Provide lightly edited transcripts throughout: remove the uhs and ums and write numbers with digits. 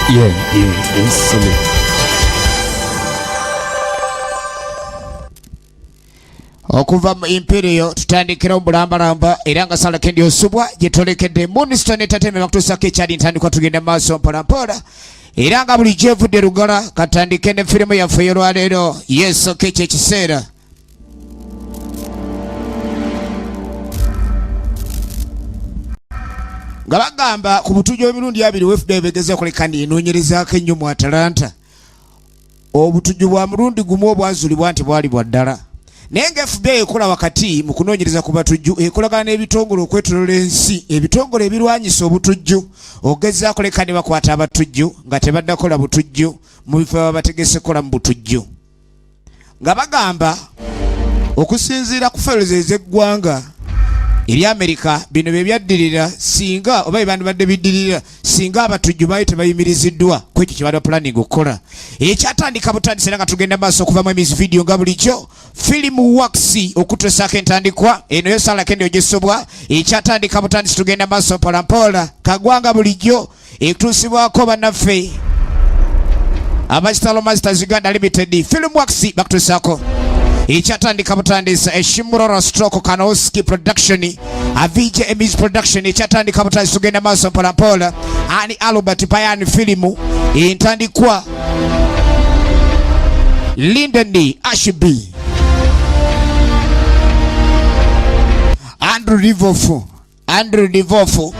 ensome. Okuva mu Imperial tutandikira omulambalamba era nga sala kendi osubwa gitolekedde Moonstone Entertainment bakutusako ekyali ntandikwa tugenda maaso mpolampola era nga buli gyevudde Lugala katandike ne firimu yaffe y'olwaleero yeesooka ekyo ekiseera. Nga bagamba ku butujju emirundi abiri wefude begeze okulekani enoonyerezaako ennyo mu Atalanta. Obutujju bwa mulundi gumu obwazulibwa nti bwali bwa ddala. Naye nga FBI ekola wakati mu kunoonyereza ku batujju ekolagana n'ebitongole okwetolola ensi ebitongole ebirwanyisa obutujju ogezaako leka ne bakwata abatujju nga tebaddakola butujju mu bifo babategese kola mu butujju. Nga bagamba okusinziira ku feerozi ez'eggwanga eri Amerika bino bye byaddirira singa oba bandibadde biddirira singa abatujju baali tebayimiriziddwa ku ekyo kye planning okukola. Ekyatandika butandisi era nga tugenda maaso okuva mu emisi video nga bulijjo Film Works okutuusaako entandikwa eno yo sala kendi ogisobwa. Ekyatandika butandisi tugenda maaso mpolampola kagwanga bulijjo ekutuusibwako bannaffe Abastalo Masters Uganda Limited Film Works bakutuusaako. Ekyatandika butandisa Eshimurora Stroke Kanowski Production Avije Emis Production ekyatandika butandisa tugenda maaso mpolampola ani Albert Payani Film entandikwa Linden Ashby Andrew Divofu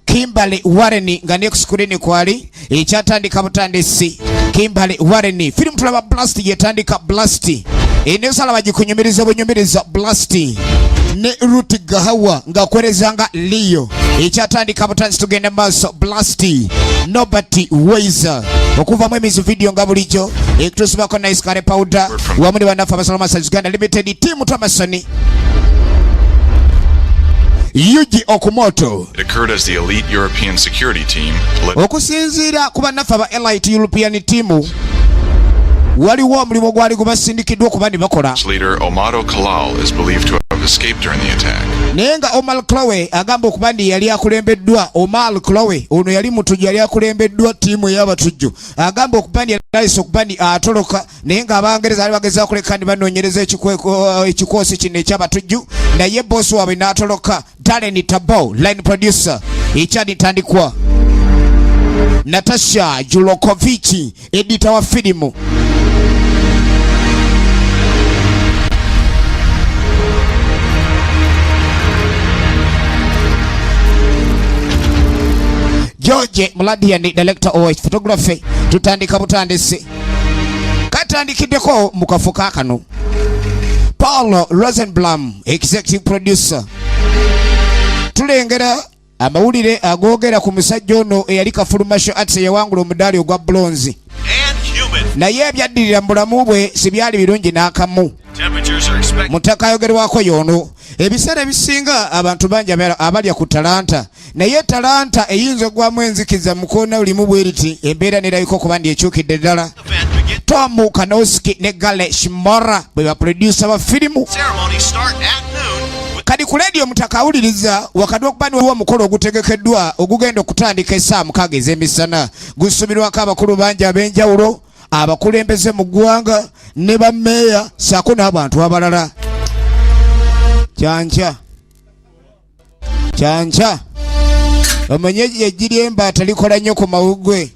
Kimberly Warren nga next screen kwali ekyatandika butandisi Kimberly Warren film tulaba Blast yetandika Blast enesala bagikunyumiriza bunyumiriza Blast ne Ruth Gahawa nga kwerezanga Leo ekyatandika butandisi tugenda maaso Blast Nobody Weiser okuva mu emisi video nga bulijjo ekutusibako Nice Curry Powder wamu ne bannafe Abastalo Masters Uganda Limited team Tamasoni Yuji Okumoto. It occurred as the elite European security team. Okusinziira ku bannaffe aba elite European team waliwo omulimu gwali gubasindikiddwa okuba ne bakola. Leader Omaro Kalal is believed to have escaped during the attack. Naye nga Omar Klowe agamba okuba nti yali akulembeddwa Omar Klowe ono yali mutujju yali akulembeddwa ttiimu ey'abatujju agamba okuba nti yalise okuba nti atoloka naye nga Abangereza bali bagezaako leka ndi banoonyereza ekikwosi kino eky'abatujju naye boosi waabwe n'atoloka. Darren Tabo line producer ekyali ntandikwa Natasha Julokovic editor wa filimu George Muladian director of photography tutandika butandisi katandikiddeko mu kafuka kano Paul Rosenblum executive producer. Tulengera amawulire agoogera ku musajja ono eyali Kafulu Martial Arts yawangula omudaali ogwa bronze naye ebyaddirira mu bulamu bwe si byali birungi n'akamu. Mutaka ayogerwako yono ebiseera ebisinga abantu bangi abalya ku talanta naye talanta eyinza ogwamu enzikiza mu koona lulimu bweriti embeera nerabika okuba ndi ekyukidde ddala. Tom Kanowski ne Gale Shimora bwe baproducer ba firimu kadi ku radio Mutaka awuliriza wakati okuba niwo omukolo ogutegekeddwa ogugenda okutandika essaawa 6 ez'emisana gusuubirwako abakulu bangi ab'enjawulo abakulembeze mu ggwanga ne bammeeya saako n'abantu abalala. Kyanca omenye ejjiri embaata likola nnyo ku mawuggwe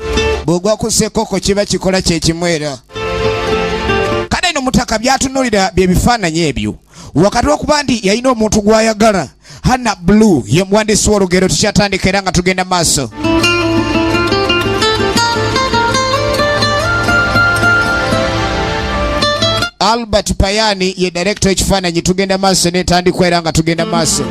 bw'ogwa ku ssekoko kiba kikola kyekimwera. Kale eno Mutaka byatunuulira bye bifaananyi ebyo wakati okuba nti yalina omuntu gw'ayagala. Hannah Blue ye muwandiisi w'olugero tukyatandika era nga tugenda maaso. Albert Payani ye director ekifaananyi tugenda maaso n'entandikwa era nga tugenda maaso.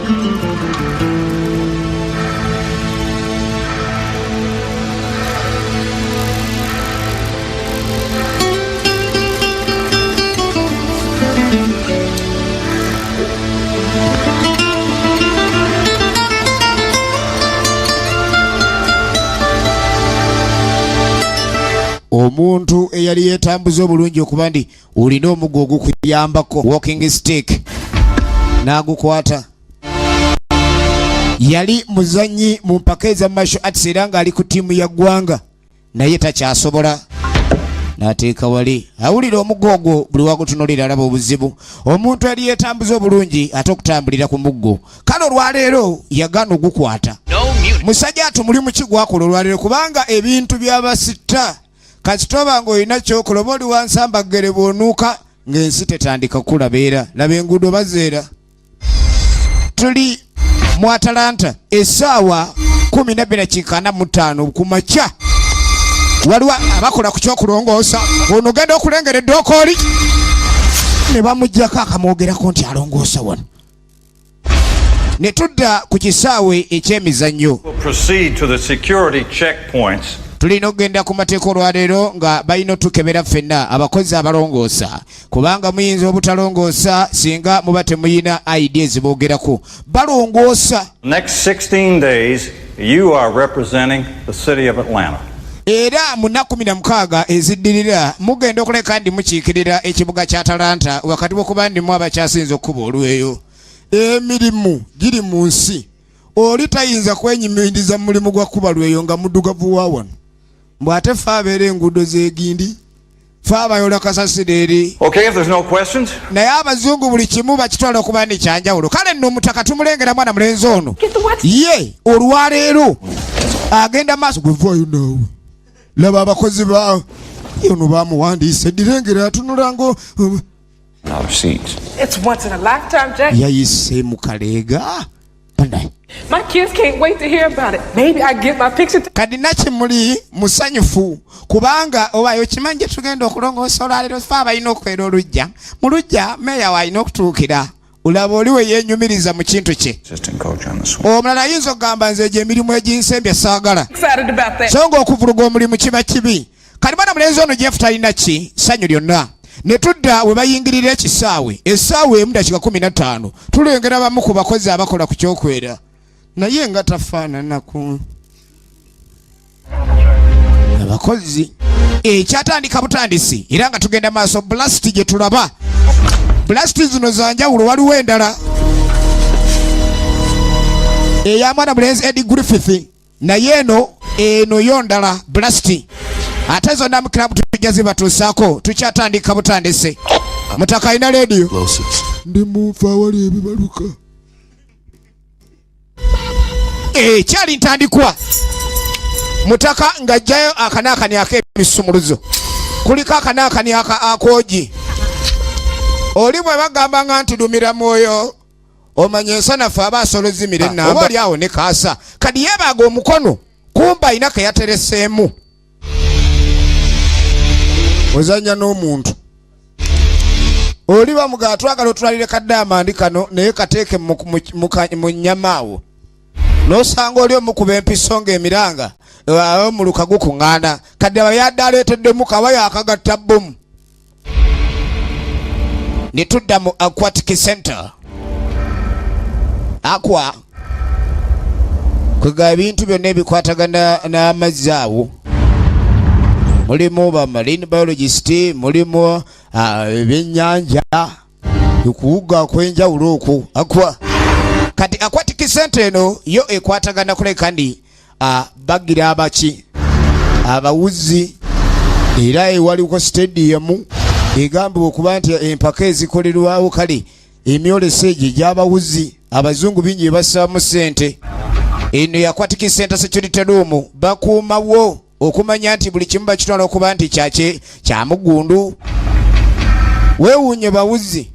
Omuntu eyali yeetambuza obulungi okuba ndi olina omuggo ogukuyambako walking stick n'agukwata yali muzanyi mu mpaka eza martial arts era ng'ali ku ttiimu ya ggwanga naye takyasobola n'ateeka wali awulira omuggo ogwo buli wagutunulira alaba obuzibu omuntu yali yeetambuza obulungi ate okutambulira ku muggo kale olwaleero yagaana ogukwata musajja atumuli mu kigwakola olwaleero kubanga ebintu byabasitta kasitoba ng'olina kyokola oba oli wansambagere bw'onuuka ng'ensi tetandika kulabeera laba enguudo bazeera tuli mu Atalanta essaawa 12:45 ku makya waliwo abakola ku kyokulongoosa ono genda okulengera eddookoli ne bamuggyako akamwogerako nti alongoosa wano ne tudda ku kisaawe eky'emizannyo tulina okugenda ku mateeka olwaleero nga balina otukebera ffenna abakozi abalongoosa kubanga muyinza obutalongoosa singa muba temuyina ideas boogerako balongoosa. Next 16 days you are representing the city of Atlanta. Era mu nnaku 16 eziddirira mugenda okuleka ndi mukiikirira ekibuga kya Atalanta wakati w'okuba ndimu abakyasinza okkuba olweyo. Emirimu giri mu nsi oli tayinza kwenyumiriza mu mulimu gwa kuba lweyo nga muddugavu wa wano bw'ate fe abeera enguudo z'egindi fe abayola kasasiro eri. Okay, if there's no questions. Naye abazungu buli kimu bakitwala okuba ndi kyanjawulo kale nno omutaka tumulengera mwana mulenzi ono ye olwaleero agenda maaso gwevaayo naawe laba abakozi ba ono bamuwandiise direngera atunula ngo It's once in a lifetime, Jack. yayise mu kaleega pandai My kids can't wait to hear about it. Maybe I get my picture. kadi nakimuli musanyufu kubanga obayo kimanyi gye tugenda okulongoosa olwaleero fe abalina okwera olujja mu lujja meeya waalina okutuukira olaba oli we yeenyumiriza mu kintu kye omulala ayinza okugamba nze gye emirimu eginsembya saagala Excited about that. so ng'okuvuluga omulimu kiba kibi kati bwana mulenzi ono Jeff talina ki ssanyu lyonna ne tudda we bayingirira ekisaawe essaawa emu dakiika 15 tulengera bamu ku bakozi abakola ku kyokwera naye nga tafaananaku abakozi ekyatandika butandisi era nga tugenda maaso blast gye tulaba blast zino zanjawulo waliwo endala eyamwana mulenzi Eddie Griffith naye eno yo ndala blast ate zonna mu club tujja zibatuusaako tukyatandika butandise mutaka alina radio ndi mufa awali ebibaluka kyali ntandikwa mutaka ng'ajjayo akanaakani ak'ebisumuluzo kuliko akanaakani akoogi oli bwe bagambanga nti lumira mwoyo omanya ensanafu aba asolozimira ennamba oba oli awo ne kaasa kadi yeebaaga omukono kumba alina ke yatereseemu ozanya n'omuntu oli bamugaa twagala otwalire kaddaamandi kano naye kateeke mu nnyama awo n'osanga oli omukuba empiso ng'emiranga omuluka gukuŋŋaana kadde abayadde aleeteddemu kawaya akagatta bbomu ne tudda mu aquatic center aqua kwega ebintu byonna ebikwatagana n'amazzi awo mulimu ba marine biologist mulimu ebyennyanja okuwuga kw'enjawulo okwo aqua kati aquatic center eno yo ekwatagana kuleka ndi bagira abaki abawuzi era ewaliko stadium egambibwa okuba nti empaka ezikolerwawo kale emyolese egyo gy'abawuzi abazungu bingi ebasaamu ssente eno ya aquatic center security room bakuumawo okumanya nti buli kimu bakitwala okuba nti kyamugundu weewuunye bawuzi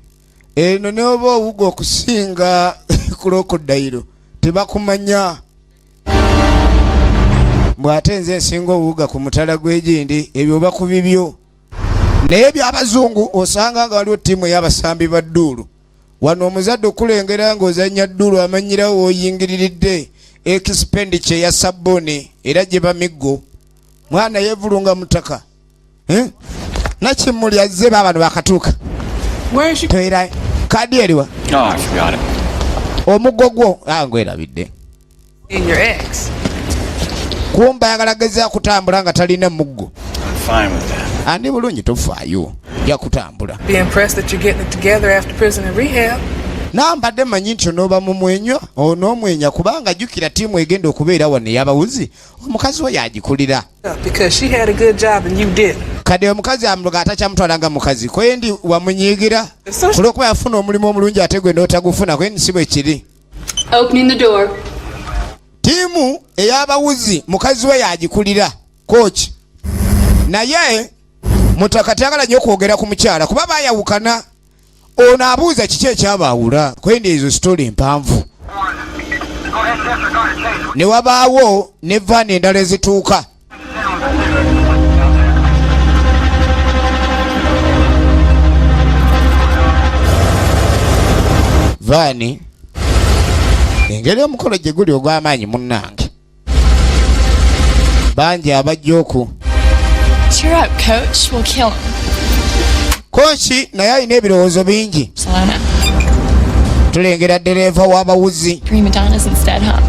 eno neoba owuga okusinga krokodayiro tebakumanya bw'ate nze nsinga owuga ku mutala gw'egindi ebyo oba ku bibyo naye by'abazungu osanga nga waliwo ttiimu ey'abasambi ba dduulu wano omuzadde okulengera ng'ozannya dduulu amanyirawo oyingiriridde expenditure ya sabbuuni era gye bamiggo mwana yeevulunga mutaka nakimuli azze baabano bakatuuka toera kadi eriwa omuggo gwo ngwerabidde kumba ayagala gezaako kutambula nga talina muggo andi bulungi tofaayo ja kutambula Nambadde manyi nti onooba mu mwenyo onoomwenya kubanga jjukira ttiimu egenda okubeera wano ey'abawuzi omukazi we yagikulira. Because she had a good job and you did. Kade omukazi amuloga atakyamutwalanga mukazi kwendi wamunyiigira olw'okuba yafuna omulimu omulungi ate gwe n'otagufuna kwendi si bwe kiri. Opening the door. Ttiimu ey'abawuzi mukazi we yagikulira kooki naye mutaka tayagala nnyo okwogera ku mukyala kuba baayawukana. Ono abuuza kiki ekyabaawula kwendi ezo sitole mpanvu. Ne wabaawo ne vaani endala ezituuka. Vaani engeri omukolo gye guli ogw'amaanyi munnange. Bangi abajja oku. Cheer up, coach. We'll kill him. Kooki naye alina ebirowoozo bingi. Selena. Tulengera ddereeva w'abawuzi. Prima donnas instead, huh?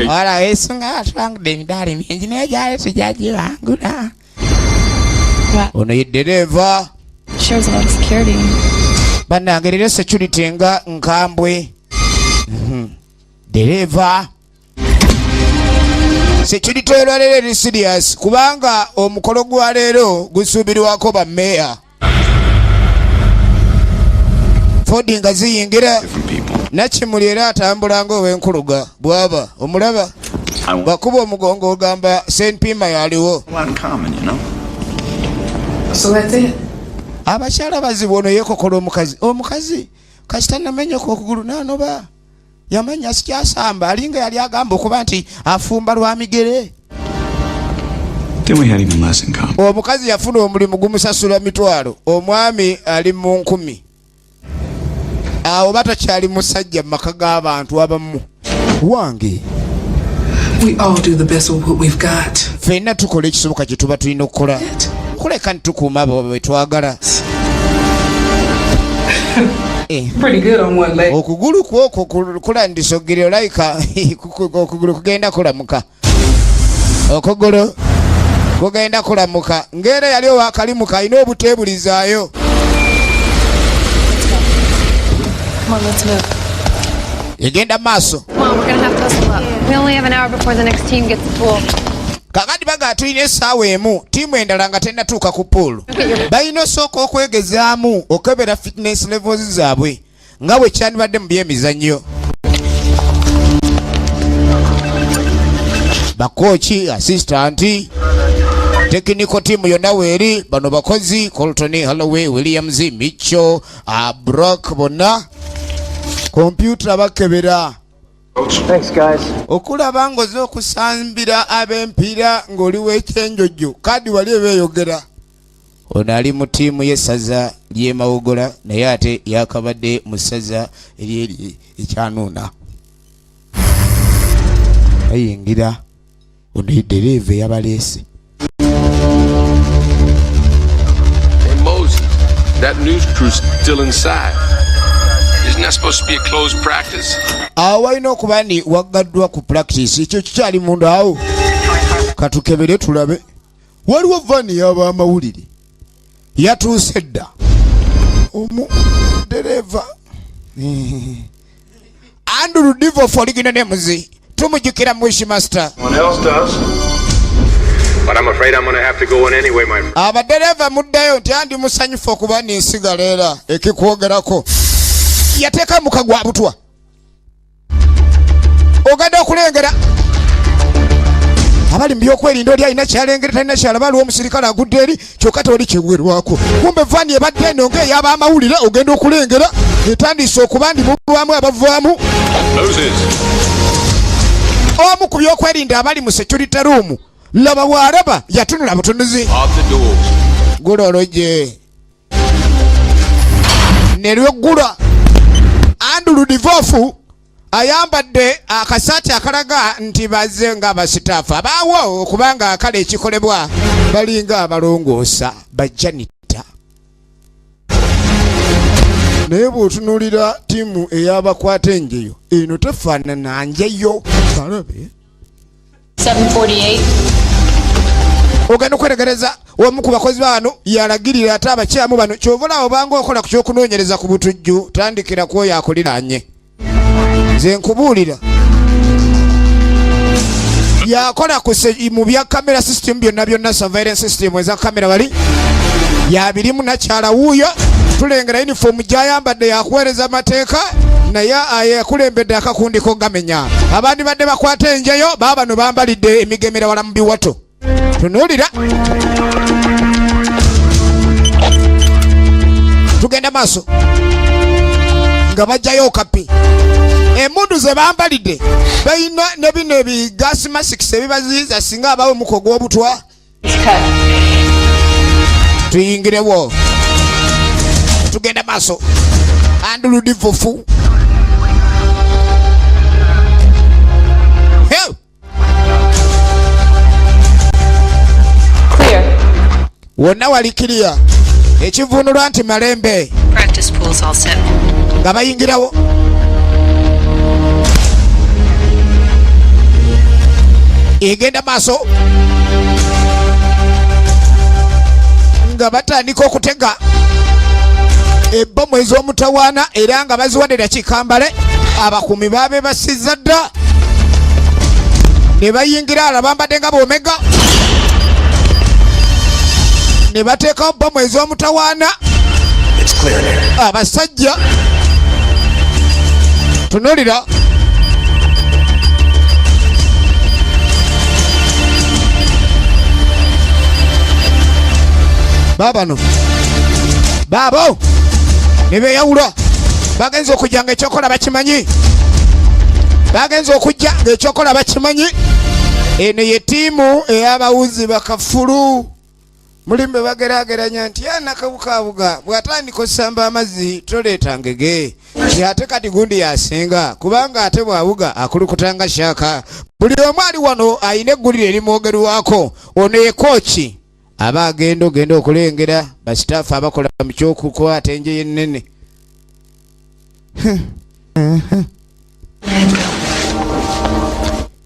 Wala ensonga atwangudde emidaala mingi naye gyali tujagibangula. Ono ye ddereeva. Shares a lot of security. Bannange leero security nga nkambwe. Ddereeva. Security olwaleero eri serious kubanga omukolo gwa leero gusuubirwako bammeeya. Ford nga ziyingira Nakimuli era atambula ng'ow'enkuluga bw'aba omulaba bakuba omugongo ogamba senpima yaliwo. So that's it. Abakyala bazibu ono yeekokola omukazi kasita namenyeko okugulu n'anoba yamanya sikyasamba alinga yali agamba okuba nti afumba lwa migere. Omukazi yafuna omulimu gumusasula mitwalo omwami ali mu 10,000. Awo batakyali musajja mu maka g'abantu abamu wange. We all do the best with what we've got. Ffenna tukola ekisoboka kye tuba tulina okukola kuleka nitukuuma abo be twagala. Pretty good on one leg. Okugulu kwoko kulandisogere olayika okugulu kugenda kulamuka. Okugulu kugenda kulamuka ng'era yali owakalimuka alina obuteebulizaayo. Come on, let's move. Egenda maaso. Come on, we're gonna have to hustle up. We only have an hour before the next team gets to pool. Kakati baga tulina essaawa emu ttiimu endala nga tennatuuka ku pool. Balina osooka okwegezaamu okebera fitness levels zaabwe nga bwe kyandibadde mu byemizannyo. Bakooki, assistant, technical team yonna weeri bano bakozi Colton, Holloway, Williams, Mitchell, Brock bonna kompyuta bakebera. Thanks, guys. Okulaba ngoze okusambira ab'empiira ng'oli w'ekyenjojjo kadi wali ebeeyogera. Ono ali mu ttiimu y'essaza ly'e Mawogola naye ate yakabadde mu ssaza eryeri ekyanuuna. Ayingira ono eddereeva eyabaleese. Hey Moses, that news crew's still inside. Isn't that supposed to be a closed practice? Awo walina okuba ndi waggaddwa ku practice ekyo kikyali munda awo. Katukebere tulabe. Waliwo vaani y'abamawulire yatuuse dda omudereeva Andrew Divo for original names tumujjukira Mwishi Master. One else does. But I'm afraid I'm going to have to go in anyway, my friend. Abadereva muddayo nti andi musanyufu okuba n'ensigala era ekikwogerako. Yateeka mukagwa butwa. Ogenda okulengera abali mbyokwerinda oli alina kyalengera talina kyalaba aliwo omusirikale agudde eri kyokka tewali kyewerwako. Kumbe vaani ebadde eno ng'ey'abamawulire ogenda okulengera etandise okuba ndi mulwamu abavaamu. Omu ku byokwerinda abali mu security room laba bw'alaba yatunula butunuzi. Gulologye ne lweggula Andrew Divofu ayambadde akasaati akalaga nti bazze ng'abasitaafu abaawo okubanga akala ekikolebwa balinga abalongoosa bajjanita. Naye bw'otunuulira ttiimu ey'abakwata enjeyo eno tefaanana njeyo. Kalabe 748. ogenda okweregereza omu ku bakozi bano yalagirira ate abakyamu bano kyovula obanga okola ku kyokunoonyereza ku butujju tandikira ku oyo akuliraanye nze nkubuulira yakola mu bya kamera system byonna surveillance system eza kamera bali yabirimu nakyala wuuyo tulengera uniform gyayambadde yakuweereza amateeka naye yakulembedde akakundiko gamenya abandi badde bakwata enjeyo baabano bambalidde emigemera wala mu biwato tunuulira tugenda maaso nga bajjayo okapi emundu ze bambalidde bayina ne bino ebigasi masks ebibaziyiza singa abawe omuko gw'obutwa tuyingirewo tugenda maaso anduludivufu wonna walikiriya ekivunulwa nti malembe nga bayingirawo egenda maaso nga batandika okutega ebbomu ez'omutawaana era nga baziwadira kikambale abakumi babe basizza dda ne bayingira alabambadde nga bomega ne bateekawo bbomu ez'omutawaana abasajja tunulira babano baabo ne beeyawula bagenza okujja ng'ekyokola bakimanyi bagenza okujja ng'ekyokola bakimanyi eno ye ttiimu ey'abawuzi bakafulu mulimbe bageraageranya nti yanakabukabuga bw'atandika osamba amazzi toleeta ngege ate kati gundi yasenga kubanga ate bw'awuga akulukutanga shaaka buli omu ali wano ayina eggulire erimwogerwako ono ye kooki aba agenda okulengera basitaafu abakola mu kyokukwata enje y'ennene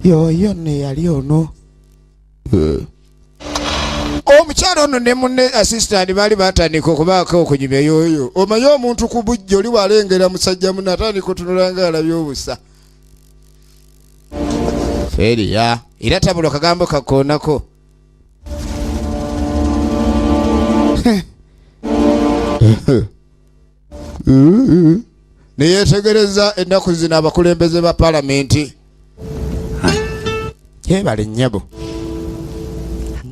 yoyo ne yali ono omukyalo ono ne munne assistant baali batandika okubaako okunyumya yoyo omanyi omuntu ku bujja oli walengera musajja muno atandika otunulanga alabye obusa feriya era tabula kagambo kakoonako neyetegereza ennaku zino abakulembeze ba palamenti jebale nnyabo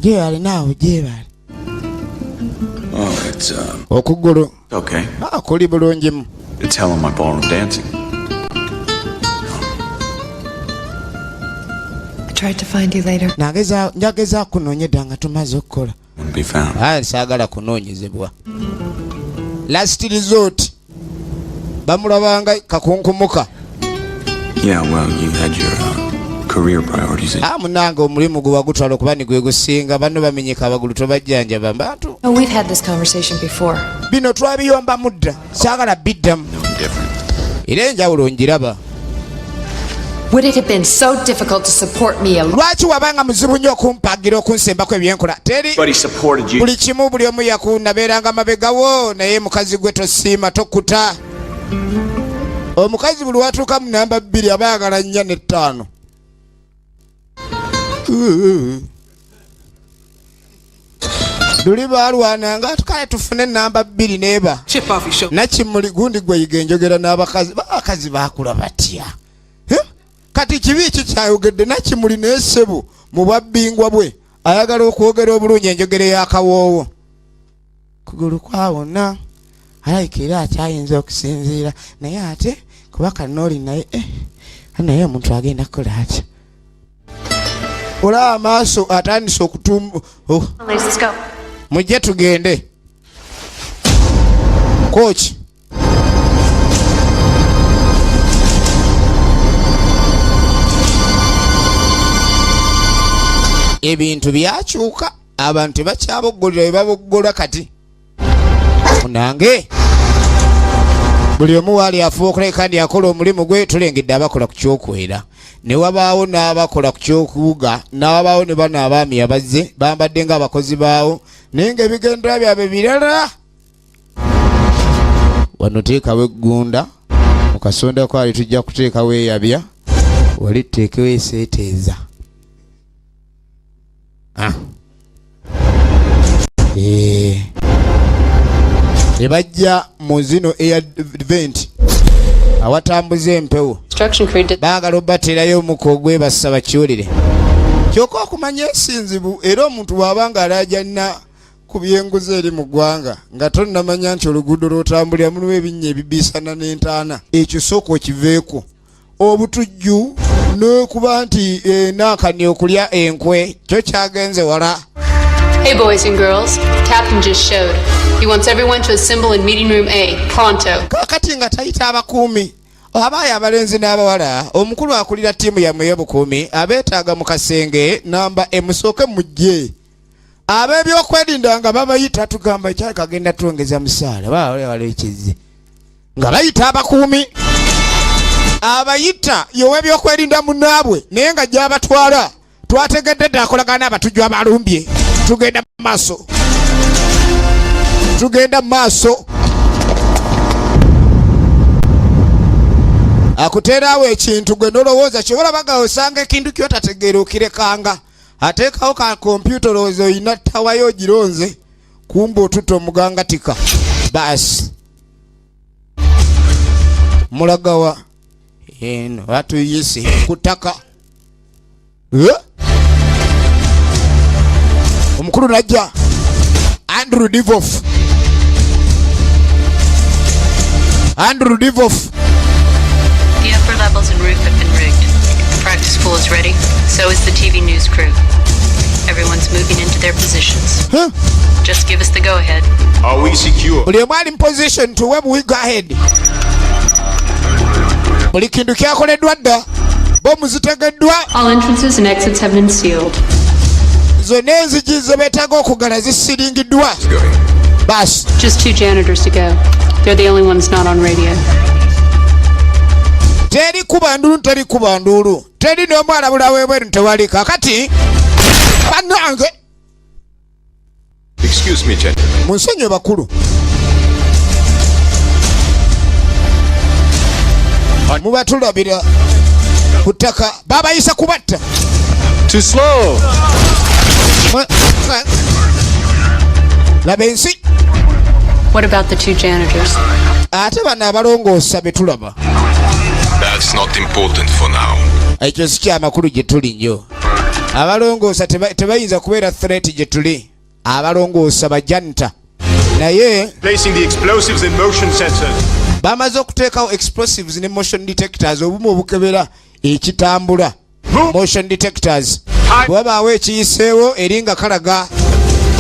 jebale naawe jebale okuggulu kuli bulungimu njageza kunoonyedda nga tumaze okukola saagala kunoonyezebwa last resort bamulabanga kakunkumuka munanga omulimu gwe wagutwala okuba ni gwe gusinga banno bamenyeka abagulu tobajjanjaba bantu bino twabiyomba mudda saagala biddamu era enjawulo njiraba lwaki wabanga muzibu nnyo okumpagira okunsembako ebyenkola teri buli kimu buli omu yakunabeeranga mabegawo naye mukazi gwe tosiima tokkuta omukazi buli watuuka mu namba 2 aba yagala 4 ne 5 luli balwananga tukale tufune namba 2 neba nakimuli gundi gwe yiga enjogera n'abakazi bakula batya kati kibi kikyayogedde nakimuli n'essebu mu bwabbingwa bwe ayagala okwogera obulungi enjogera y'akawoowo kugulu kwawona alayika era akyayinza okusinziira naye ate kuba kanooli naye omuntu agenda kukola atya olaba amaaso atandise okutumba mujje tugende kooki ebintu byakyuka abantu tebakyaboggolera bwe baboggola kati nange buli omu waali afuuka kandi akola omulimu gwe. Tulengedde abakola ku kyokwera, ne wabaawo n'abakola ku kyokuwuga, n'abaawo ne bano abaami abazze bambadde ng'abakozi baawo, naye ng'ebigendera byabwe birala. Wano teekawo eggunda, mu kasonda kwali tujja kuteekawo eyabya, wali tuteekewo eseeteeza. Ne bajja mu zino event awatambuza empewo, baagala obaterayo omuko ogwebassa bakiwulire. Kyokka okumanya ensinzibu era omuntu bw'abanga alaajana ku byenguzi eri mu ggwanga nga tonnamanya nti oluguudo lw'otambulira mulimu ebinnya ebibiisana n'entaana, ekyo sooka okiveeko. Obutujju n'okuba nti naakani okulya enkwe kyo kyagenze wala. Hey boys and girls, Captain just showed. He wants everyone to assemble in meeting room A, pronto. Kakati nga tayita abakuumi abaayo abalenzi n'abawala, omukulu akulira ttiimu yammwe ey'obukuumi abeetaaga mu kasenge namba emusooke mujje. Ab'ebyokwerinda nga babayita tugamba ekyali kagenda twongeza musaala bawala ekizze nga bayita abakuumi. Abayita y'ow'ebyokwerinda munnaabwe naye nga gy'abatwala twategedde dda akolagana abatujju abalumbye. Tugenda maaso, tugenda maaso. Akuteerawo ekintu gwe nolowooza kyobalabaga osanga ekintu kyotategeera okirekanga. Ateekawo ka kompyuta olowooza oyina ttawayo ogironze, kumba otuta omugangatika. Baasi mulagawa eno batuyise ku ttaka. Omukulu najja Andrew Divoff. The upper levels and roof have been rigged. The practice pool is ready. So is the TV news crew. Everyone's moving into their positions. Just give us the go-ahead. Are we secure? Buli omu ali mu position tuwe buwi go ahead. Buli kintu kyakoleddwa dda, bomu zitegeddwa. All entrances and exits have been sealed. Zonna enzigi ze beetaaga okugala zisiringiddwa. Basi. Just 2 janitors to go. They're the only ones not on radio. Teri kuba ndulu. Teri n'omu alabula webweru tewali. Kakati bannange. Excuse me, gentlemen. Munsonyiwe bakulu. Mubatulabira ku ttaka babayisa kubatta. Too slow. Laba ensi. What about the 2 janitors? Ate bano abalongoosa be tulaba. That's not important for now. Ekyo si kyamakulu gye tuli nnyo. Abalongoosa tebayinza kubeera threat gye tuli. Abalongoosa bajanita. Naye Placing the explosives in motion sensors. bamaze okuteekawo explosives ne motion detectors obumu obukebera ekitambula. Motion detectors. Bwabaawo ekiyiseewo eri nga kalaga.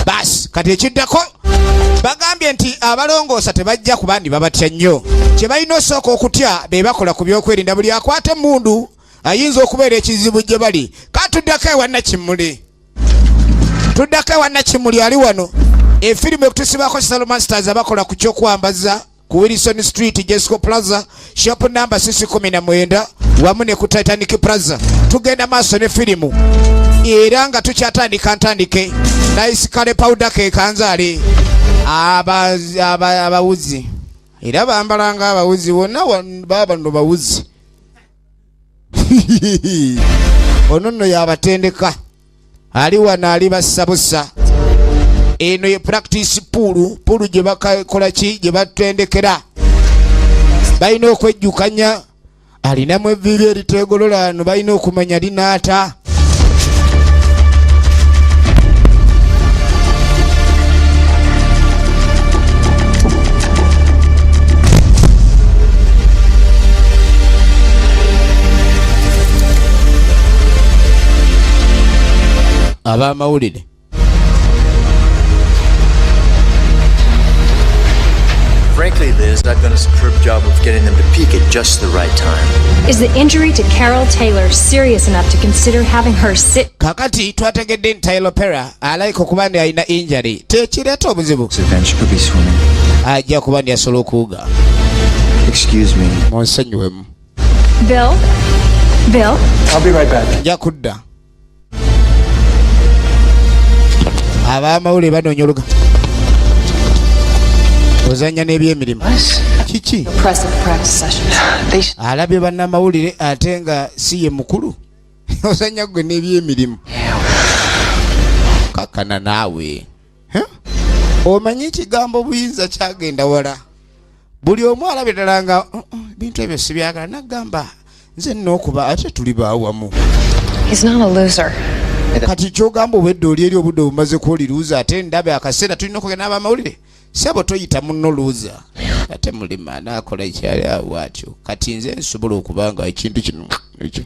Basi kati ekiddako bagambye nti abalongoosa tebajja kuba ndi babatya nnyo. Kye balina osooka okutya be bakola ku byokwerinda. Buli akwata emmundu ayinza okubeera ekizibu gye bali. Katuddako ewa Nakimuli. Tuddako ewa Nakimuli ali wano. Efirimu ekutusibako Salman Stars abakola ku kyokwambaza ku Wilson Street, Jesco Plaza, shop number 619 wamu ne ku Titanic Plaza. Tugenda maaso ne firimu era nga tukyatandika ntandike. Nice kale powder ke kanzaale abawuzi era bambalanga abawuzi wonna baba no bawuzi. Ono nno yabatendeka ali wano ali bassabusa. Eno ye practice pool gye bakola ki gye batendekera. Balina okwejjukanya alinamu evviiri eriteegolola no balina okumanya linaata. Ab'amawulire. Frankly, Liz, I've done a superb job of getting them to peak at just the right time. Is the injury to Carol Taylor serious enough to consider having her sit? Kakati twategedde nti Taylor Perra alayika okuba ndi alina injury. Tekireeta obuzibu. She could be swimming. Ajja kuba ndi asobola okuwuga. Excuse me. Monsanyuwemu. Bill? Bill? I'll be right back. Yakudda. Abamawulire banoonya oluga. Ozanya n'ebyemirimu. Kiki? Alabye bannamawulire ate nga si ye mukulu. Ozanya gwe n'ebyemirimu. Kakana naawe. Omanyi ekigambo buyinza kyagenda wala. Buli omu alabye ddala nga bintu ebyo si byagala nagamba nze n'okuba ate tuli baawamu. He's not a loser. Kati kyogamba obwedde oli eri obudde obumaze kwoli luuza ate ndabe akaseera tulina okugenda abamawulire sebo toyita munno luuza ate mulima naakola ekyali awo atyo kati nze nsobola okuba nga ekintu kino ekyo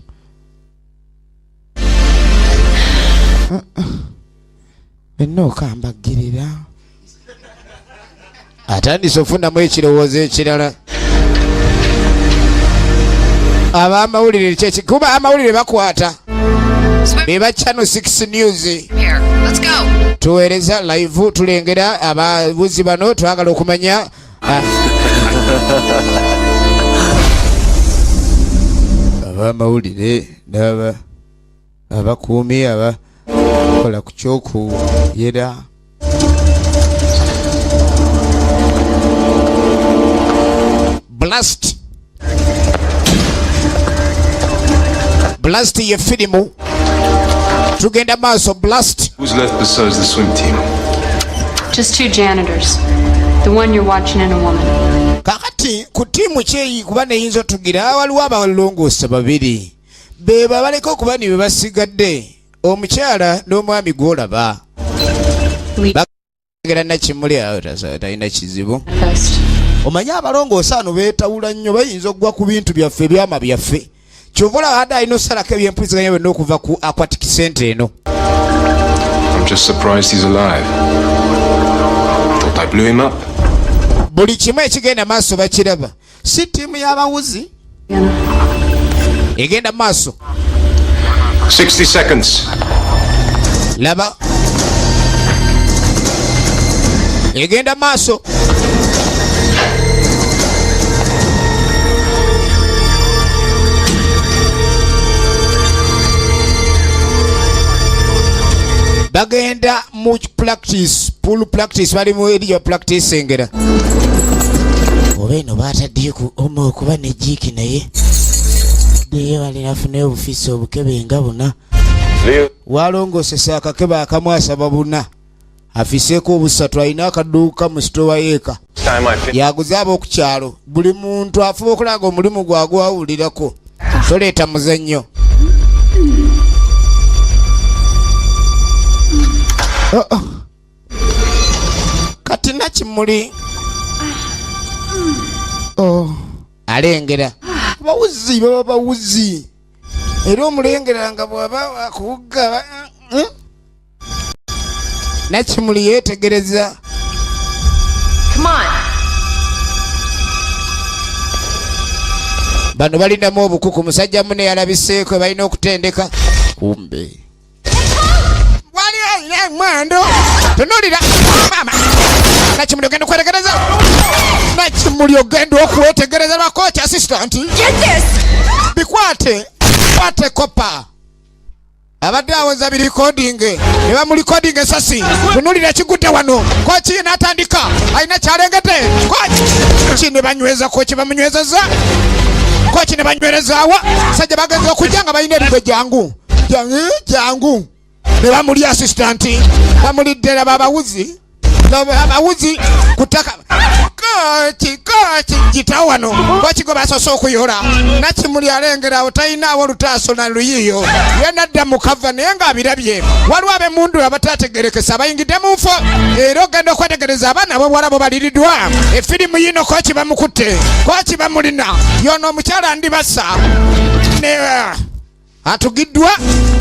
benna okambagirira atandise ofunamu ekirowoozo ekirala abamawulire kuba amawulire bakwata beba Channel 6 News. Here, let's go. Tuweereza live tulengera ababuzi bano twagala okumanya abamawulire n'aba abakuumi abakola ku kyokuyera Blast ye filimu tugenda maaso Blast. Who's left besides the swim team? Just 2 janitors. The one you're watching and a woman. Kakati ku tiimu kyeyi kuba neyinza otugira waliwo abalongoosa babiri beba baleka okuba ne basigadde omukyala n'omwami gwolaba bagera nakimuli awo talina kizibu. Omanyi abalongoosa ano beetawula nnyo bayinza okugwa ku bintu byaffe ebyama byaffe kyovula hada alina osalako ebyempuliziganya byonna okuva ku Aquatic Center eno. I'm just surprised he's alive. Thought I blew him up. Buli kimu ekigenda maaso bakiraba si tiimu y'abawuzi egenda maaso 60 seconds. Laba egenda maaso bagenda mu practice pool practice bali mu area practice engera obeno bataddiye ku omo okuba ne jiki naye naye balinafunayo obufisi obukebe nga buna walongosesa akakeba akamu asaba buna afiseeko obusatu alina akaduuka mu sitowa yeeka yaguze ab'okukyalo buli muntu afuba okulaga omulimu gwagwawulirako toleeta muzannyo. Kati nakimuli alengera bawuzi baba bawuzi era omulengera nga bwaba akuga nakimuli yetegereza. Come on. Bano balinamu obukuku musajja mune yalabiseeko balina okutendeka kumbe mwando tonolira mama nakimuli ogenda okwetegereza nakimuli ogenda okwetegereza lwakocha assistant bikwate kopa abadde awoza birecording ne bamurecording esasi tunulira kigudde wano kochi n'atandika alina kyalengete kochi ne banyweza kochi bamunywezeza kochi ne banywerezaawa sajja bagenza okujja nga balina ebibe jangu ne bamuli assistant bamuliddera babawuzi kutaka kochi jita wano kochi go basoso okuyola nakimuli alengerawo talinawo lutaaso na luyiyo yenadda mu kava naye nga abirabye waliwo ab'emundu abatategerekesa bayingidde mu nfo era ogenda okwetegereza abaana b'obuwala baliriddwa efirimu yino kochi bamukutte kochi bamulina yono omukyala ndibasa ne atugiddwa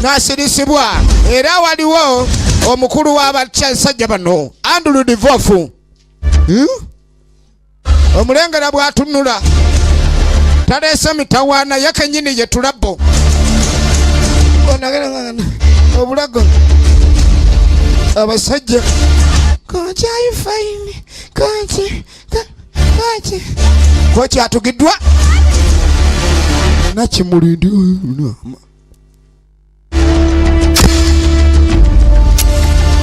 n'asirisibwa era waliwo omukulu w'abasajja bano Andrew Divofu omulengera bw'atunula taleese mitawaana yakenyini ye tulabo obulago abasajja kochi are you fine kochi ko kyatugiddwa nakimulindi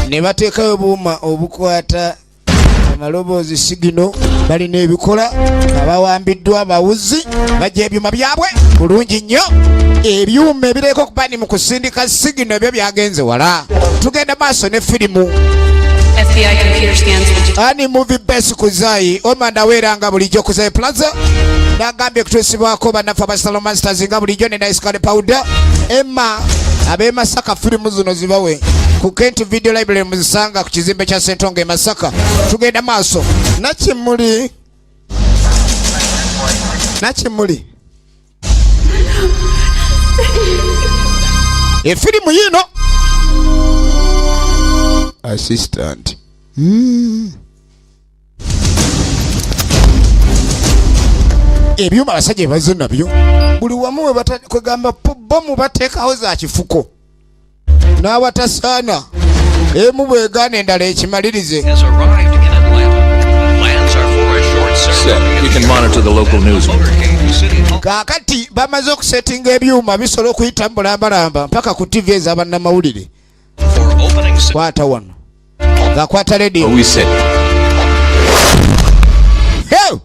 ne bateekayo buuma obukwata amaloboozi sigino balina ebikola abawambiddwa abawuzi bajja ebyuma byabwe bulungi nnyo ebyuma ebireeka okuba ni mu kusindika sigino ebyo byagenze wala tugenda maaso ne firimu FBI computer scans will ani movie best kuzayi omanda weeranga bulijjo kuzayi plaza nagambye kutuusibwako bannaffe abasalo masters nga bulijjo ne naiskale powder emma ab'emasaka firimu zino zibawe ku Kent Video Library muzisanga ku kizimbe kya Sentonge e Masaka. Tugenda maaso. Nakimuli efirimu yino assistant ebyuma abasajja bazo nabyo buli wamu we kwegamba bomu bateekawo za kifuko n'awatasaana emu bwegana endala ekimalirize. You can monitor the local news. Kaakati bamaze okusetinga ebyuma bisobola okuyita mulambalamba mpaka ku TV ez'abannamawulire. Kwata wano gakwata radio. Hey!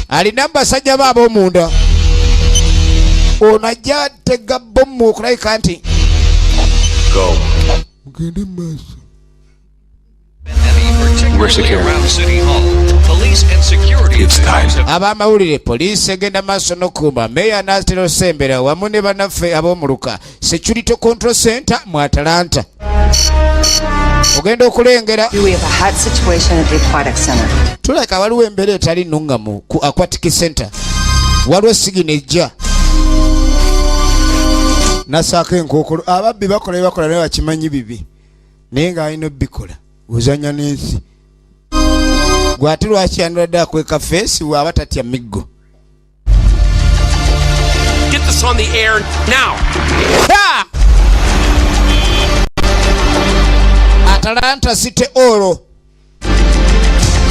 Alina basajja baabo omunda ono ajja tega bomu okulayika nti mugende maaso. Abamawulire poliisi egenda maaso n'okuuma meya Nazitero Sembera wamu ne bannaffe ab'omuluka Security Control Center mu Atlanta ogenda okulengera tuleka waliwo embeera etali nnungamu ku Aquatic Center waliwo sigino ejja nasaako enkookolo ababbi bakola ebibakola naye bakimanyi bibi naye ng'alina obbikola uzanya n'ensi gwate lwaki yandiradde akweka feesi bw'aba tatya miggo. Get this on the air now. Atlanta City Oro.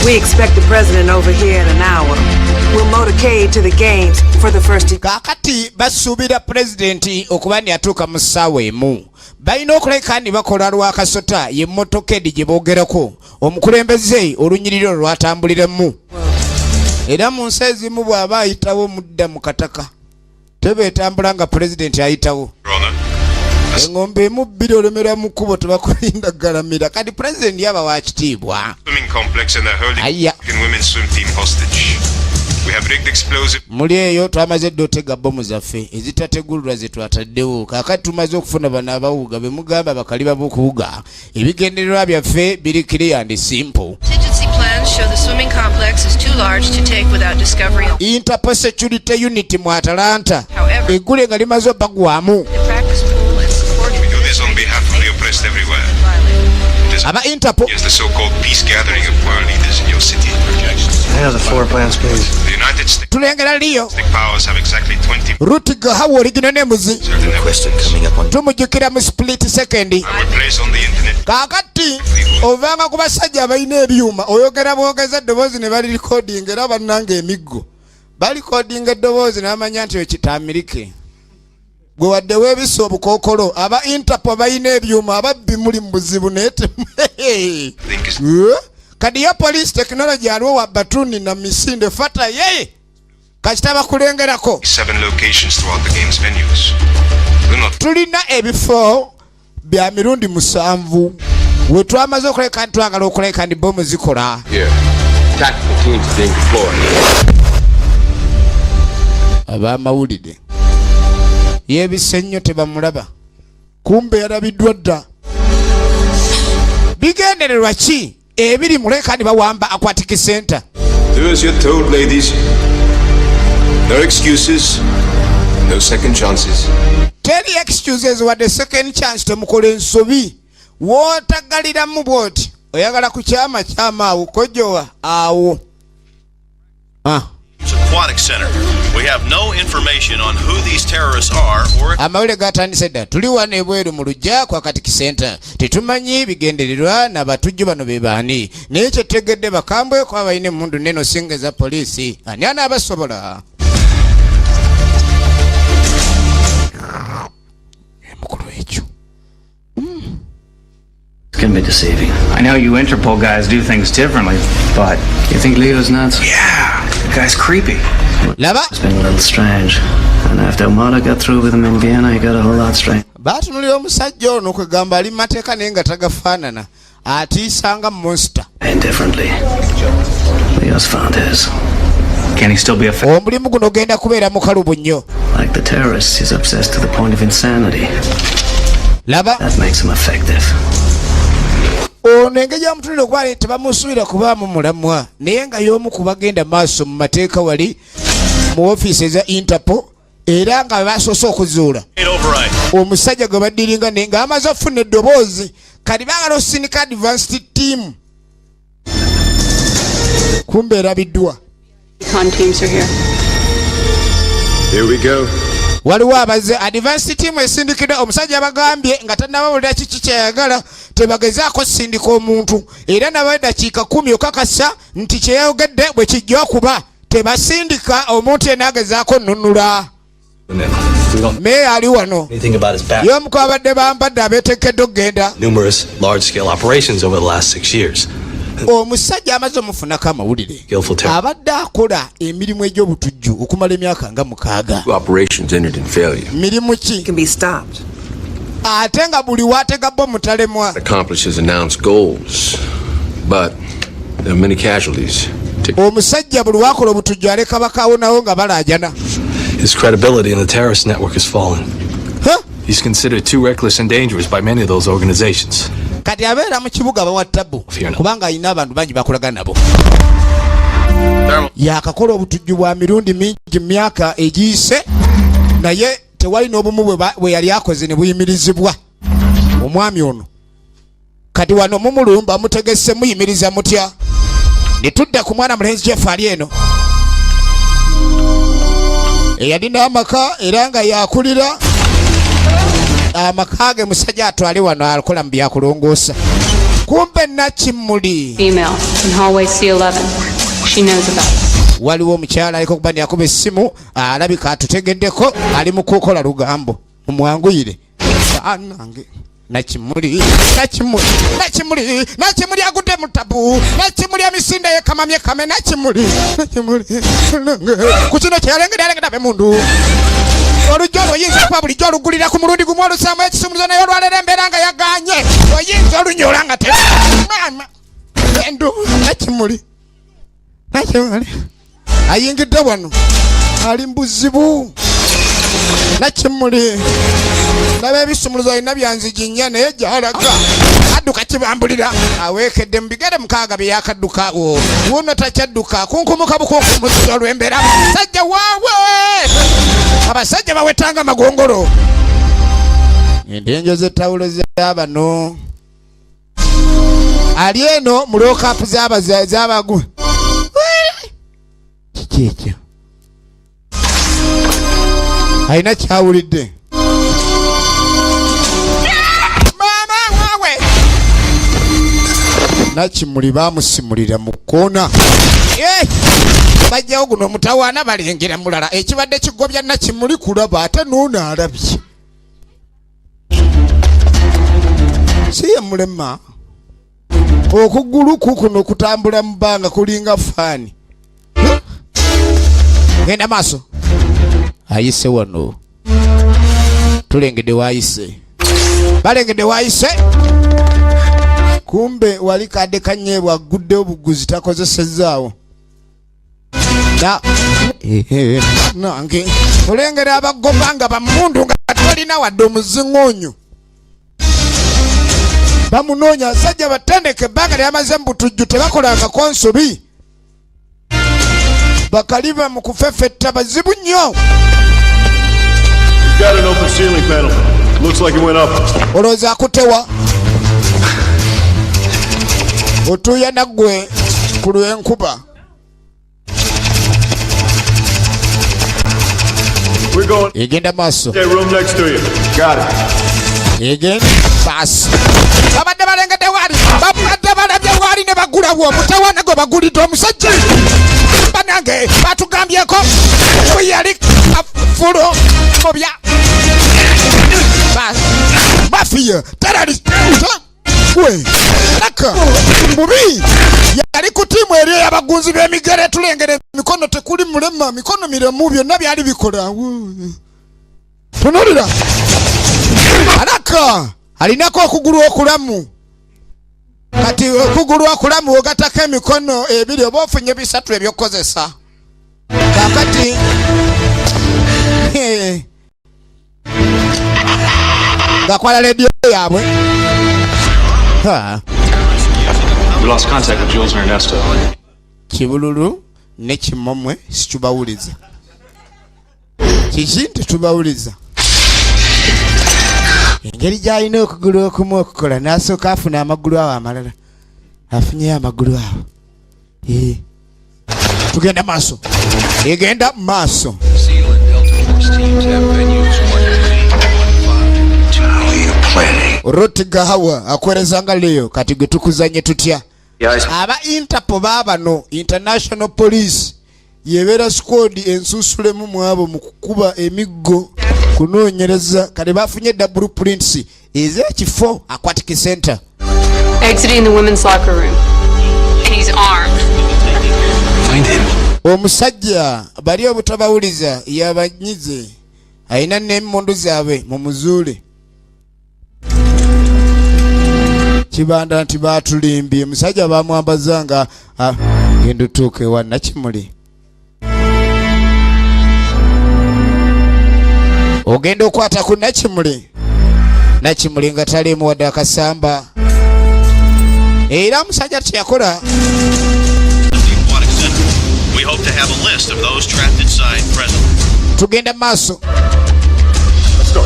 We expect the president over here in an hour. We'll motorcade to the games for the first. Kakati basuubira pulezidenti okuba ni atuuka mu ssaawa emu. Balina okuleka ni bakola lwakasota ye motokedi gye boogerako omukulembeze olunyiriro lwatambuliremu. Era mu nsi ezimu bw'aba ayitawo mudda mu kataka tebeetambula nga pulezidenti ayitawo. Engombe emubbiri olemera mu kkubo tebakulinda galamira kati pulezidenti yaba wa kitiibwa. Muli eyo twamaze dde otega bomu zaffe ezitategulwa ze twataddewo kaakati tumaze okufuna bano abawuga be mugamba bakali babukuwuga ebigendererwa byaffe biri clear and simple. Interpol Security Unit mu Atlanta eggule nga limaze obbagwamu aba Interpol tulengera liyo Rutger Hauer gino muzi tumujjukira mu split second. Kaakati ovanga ku basajja abalina ebyuma oyogera bwogeza eddoboozi ne bali recording era bannanga emiggo bali recording eddoboozi n'amanya nti ekitamirike gwe wadde weebisa obukookolo aba Interpol balina ebyuma ababbi muli mu buzibu nete kadi ya police technology aliwo wa batuni na misinde fata yeye kakitaba kulengerako. 7 locations throughout the game's venues. Tulina ebifo bya mirundi 7 we twamaze okuleka ntwagala okuleka ndi bomu zikola. Tactical teams being deployed. Abamawulire yebise nnyo tebamulaba kumbe yalabiddwa dda. Bigendererwa ki ebiri muleka ni bawamba Aquatic Center? Do as you're told, ladies. No excuses, no second chances. Teri excuses wadde second chance temukola ensobi wootagalira mu bwoti oyagala ku kyama awo kojowa awo. Aquatic Center. We have no information on who these terrorists are or... Amawulire gatandise dda tuli wano ebweru mu luggya kwa Katiki Center. Tetumanyi bigendererwa n'abatujju bano be baani. Naye kye tutegedde bakambwe ko abalina emmundu nnene osinga eza poliisi. Ani anaabasobola? Emukulu ekyo. It can be deceiving. I know you Interpol guys do things differently, but... You think Leo's nuts? Yeah, the guy's creepy. Laba? It's been a little strange. And after Mata got through with him in Vienna, he got a whole lot strange. Baatunulira omusajja ono kwegamba ali mateeka naye nga tagafaanana. Atiisanga monster. And differently. Leo's found his. Can he still be a... Omulimu guno genda kubeera mukalubu nnyo. Like the terrorists, he's obsessed to the point of insanity. Laba? That makes him effective. Ono engeri yamutunira okuba tebamusuubira kubaamu mulamwa naye nga y'omu ku bagenda maaso mu mateeka wali mu ofiisi eza Interpol era nga basoose okuzuula omusajja gwe baddiringa naye ng'amaze okufuna eddoboozi kati baagala osinika advanced team kumbe erabiddwa. Here we go. Waliwo abaze advanced team esindikiddwa omusajja abagambye nga tannabawulira kiki kyeyagala tebagezaako sindika omuntu era nabawe dakiika 10 okakasa nti kyeyayogedde bwe kijja okuba tebasindika omuntu yenna agezaako nnunula. Meya ali wano y'omu ku babadde bambadde abeetekedde okugenda. Numerous large-scale operations over the last 6 years. Omusajja amaze omufunako amawulire abadde akola emirimu egy'obutujju okumala emyaka nga 6. Mirimu ki? Ate nga buli waatega bo mutalemwa. Accomplishes announced goals, but there are many casualties. Omusajja buli wakola obutujju aleka bakaawonawo nga balaajana. His credibility in the terrorist network has fallen. He's considered too reckless and dangerous by many of those organizations. Kati abeera mu kibuga bawa ttabu kubanga alina abantu bangi bakolagana nabo. Yakakola obutujju bwa mirundi mingi myaka egiyise naye tewali n'obumu bwe yali akoze ne buyimirizibwa. Omwami ono kati wano mumulumba mutegese muyimiriza mutya. Ne tudda ku mwana mulenzi Jeff ali eno eyalina amaka era nga yakulira amaka ge musajja atwali wano akola mu byakulongoosa. Kumbe Nakimuli Female in hallway C11. She knows about it. Waliwo omukyala aliko kuba yakuba essimu alabika atutegeddeko ali mu kukola lugambo mumwanguyire. Anange Nakimuli agudde mu tabu. Nakimuli emisinde yekamamye kame. Nakimuli ku kino kyeyalengedde bemundu olujja oluyinza kuba bulijjo olugulira ku mulundi gumu olusaamu ekisumuluzo naye olwaleero embeera nga yaganye oyinza olunyola nga endu. Nakimuli ayingidde wano ali mbuzibu. Nakimuli laba ebisumuluzo alina byanziginya naye gyalaga adduka kibambulira aweekedde mu bigere 6 bye yakadduka wuno takyadduka kunkumuka bukunkumuzizo olw'embeera. Abasajja waawe abasajja bawetanga magongolo endenjo z'ettawulo z'abano ali eno mu lookapu z'abagu kiki ekyo alina kyawulidde. Maama waawe Nakimuli baamusimulira mu kkoona. Bajjawo guno omutawaana balengera mulala ekibadde kigobya Nakimuli kulaba ate n'ono alabye. Si ye mulema okugulu kukuno kutambula mu bbanga kulinga faani. Genda maaso. Ayise wano tulengedde waayise balengedde waayise kumbe wali kadde kanyeebwa agudde obuguzi takozesezaawo nange olengera abagoba nga bamundu nga tolina wadde omuziŋoonyo bamunoonya sajja batendeke ebbanga lyamaze mu butujju tebakolangako nsobi bakaliba mu kufefetta bazibu nnyo. Got an open ceiling panel. Looks like it went up. Olowooza akutewa otuuya naggwe ku lw'enkuba. We're going. Egenda maso. Okay, room next to you. Got it. Again, pass. Babadde balengedde wali. Babadde balabye wali ne bagula wo. Mutawana go bagulidde omusajja. Banange batugambyeko. Yali fulo mobya. Bas. Mafia. Terrorist. We. Laka. Mubi. Yali ku timu eri y'abagunzi b'emigere tulengere mikono tekuli mulema mikono miremu byonna byali bikola. Tunulira. Alaka alinako okugulu okulamu kati okugulu okulamu ogatako emikono ebiri oba ofunye bisatu ebyokozesa kakati gakwala radio yaabwe. We lost contact with Jules and Ernesto. Kibululu ne kimomwe situbawuliza kiki tetubawuliza engeri gy'alina okugulu okumu okukola n'asooka afuna amagulu awo amalala afunyeyo amagulu awo. Tugenda maaso egenda maaso. Roti gahawa akwerezanga leyo kati gwe tukuzanye tutya. Aba Interpol baabano International Police yebeera squad ensusulemu mu abo mu kukuba emiggo kunoonyereza kale bafunye blueprints ez'ekifo Aquatic Center. Exiting the women's locker room. And he's armed. Find him. Omusajja bali obutabawuliza yabanyize ayina n'emmundu zaabwe mu muzuule. Kibanda nti baatulimbye musajja bamwambazanga genda tuuke wa Nakimuli. Ogenda okwata ku Nakimuli nga taliimu wadde akasamba era musajja teyakola. We hope to have a list of those trapped inside presently. Tugenda maaso. Let's go.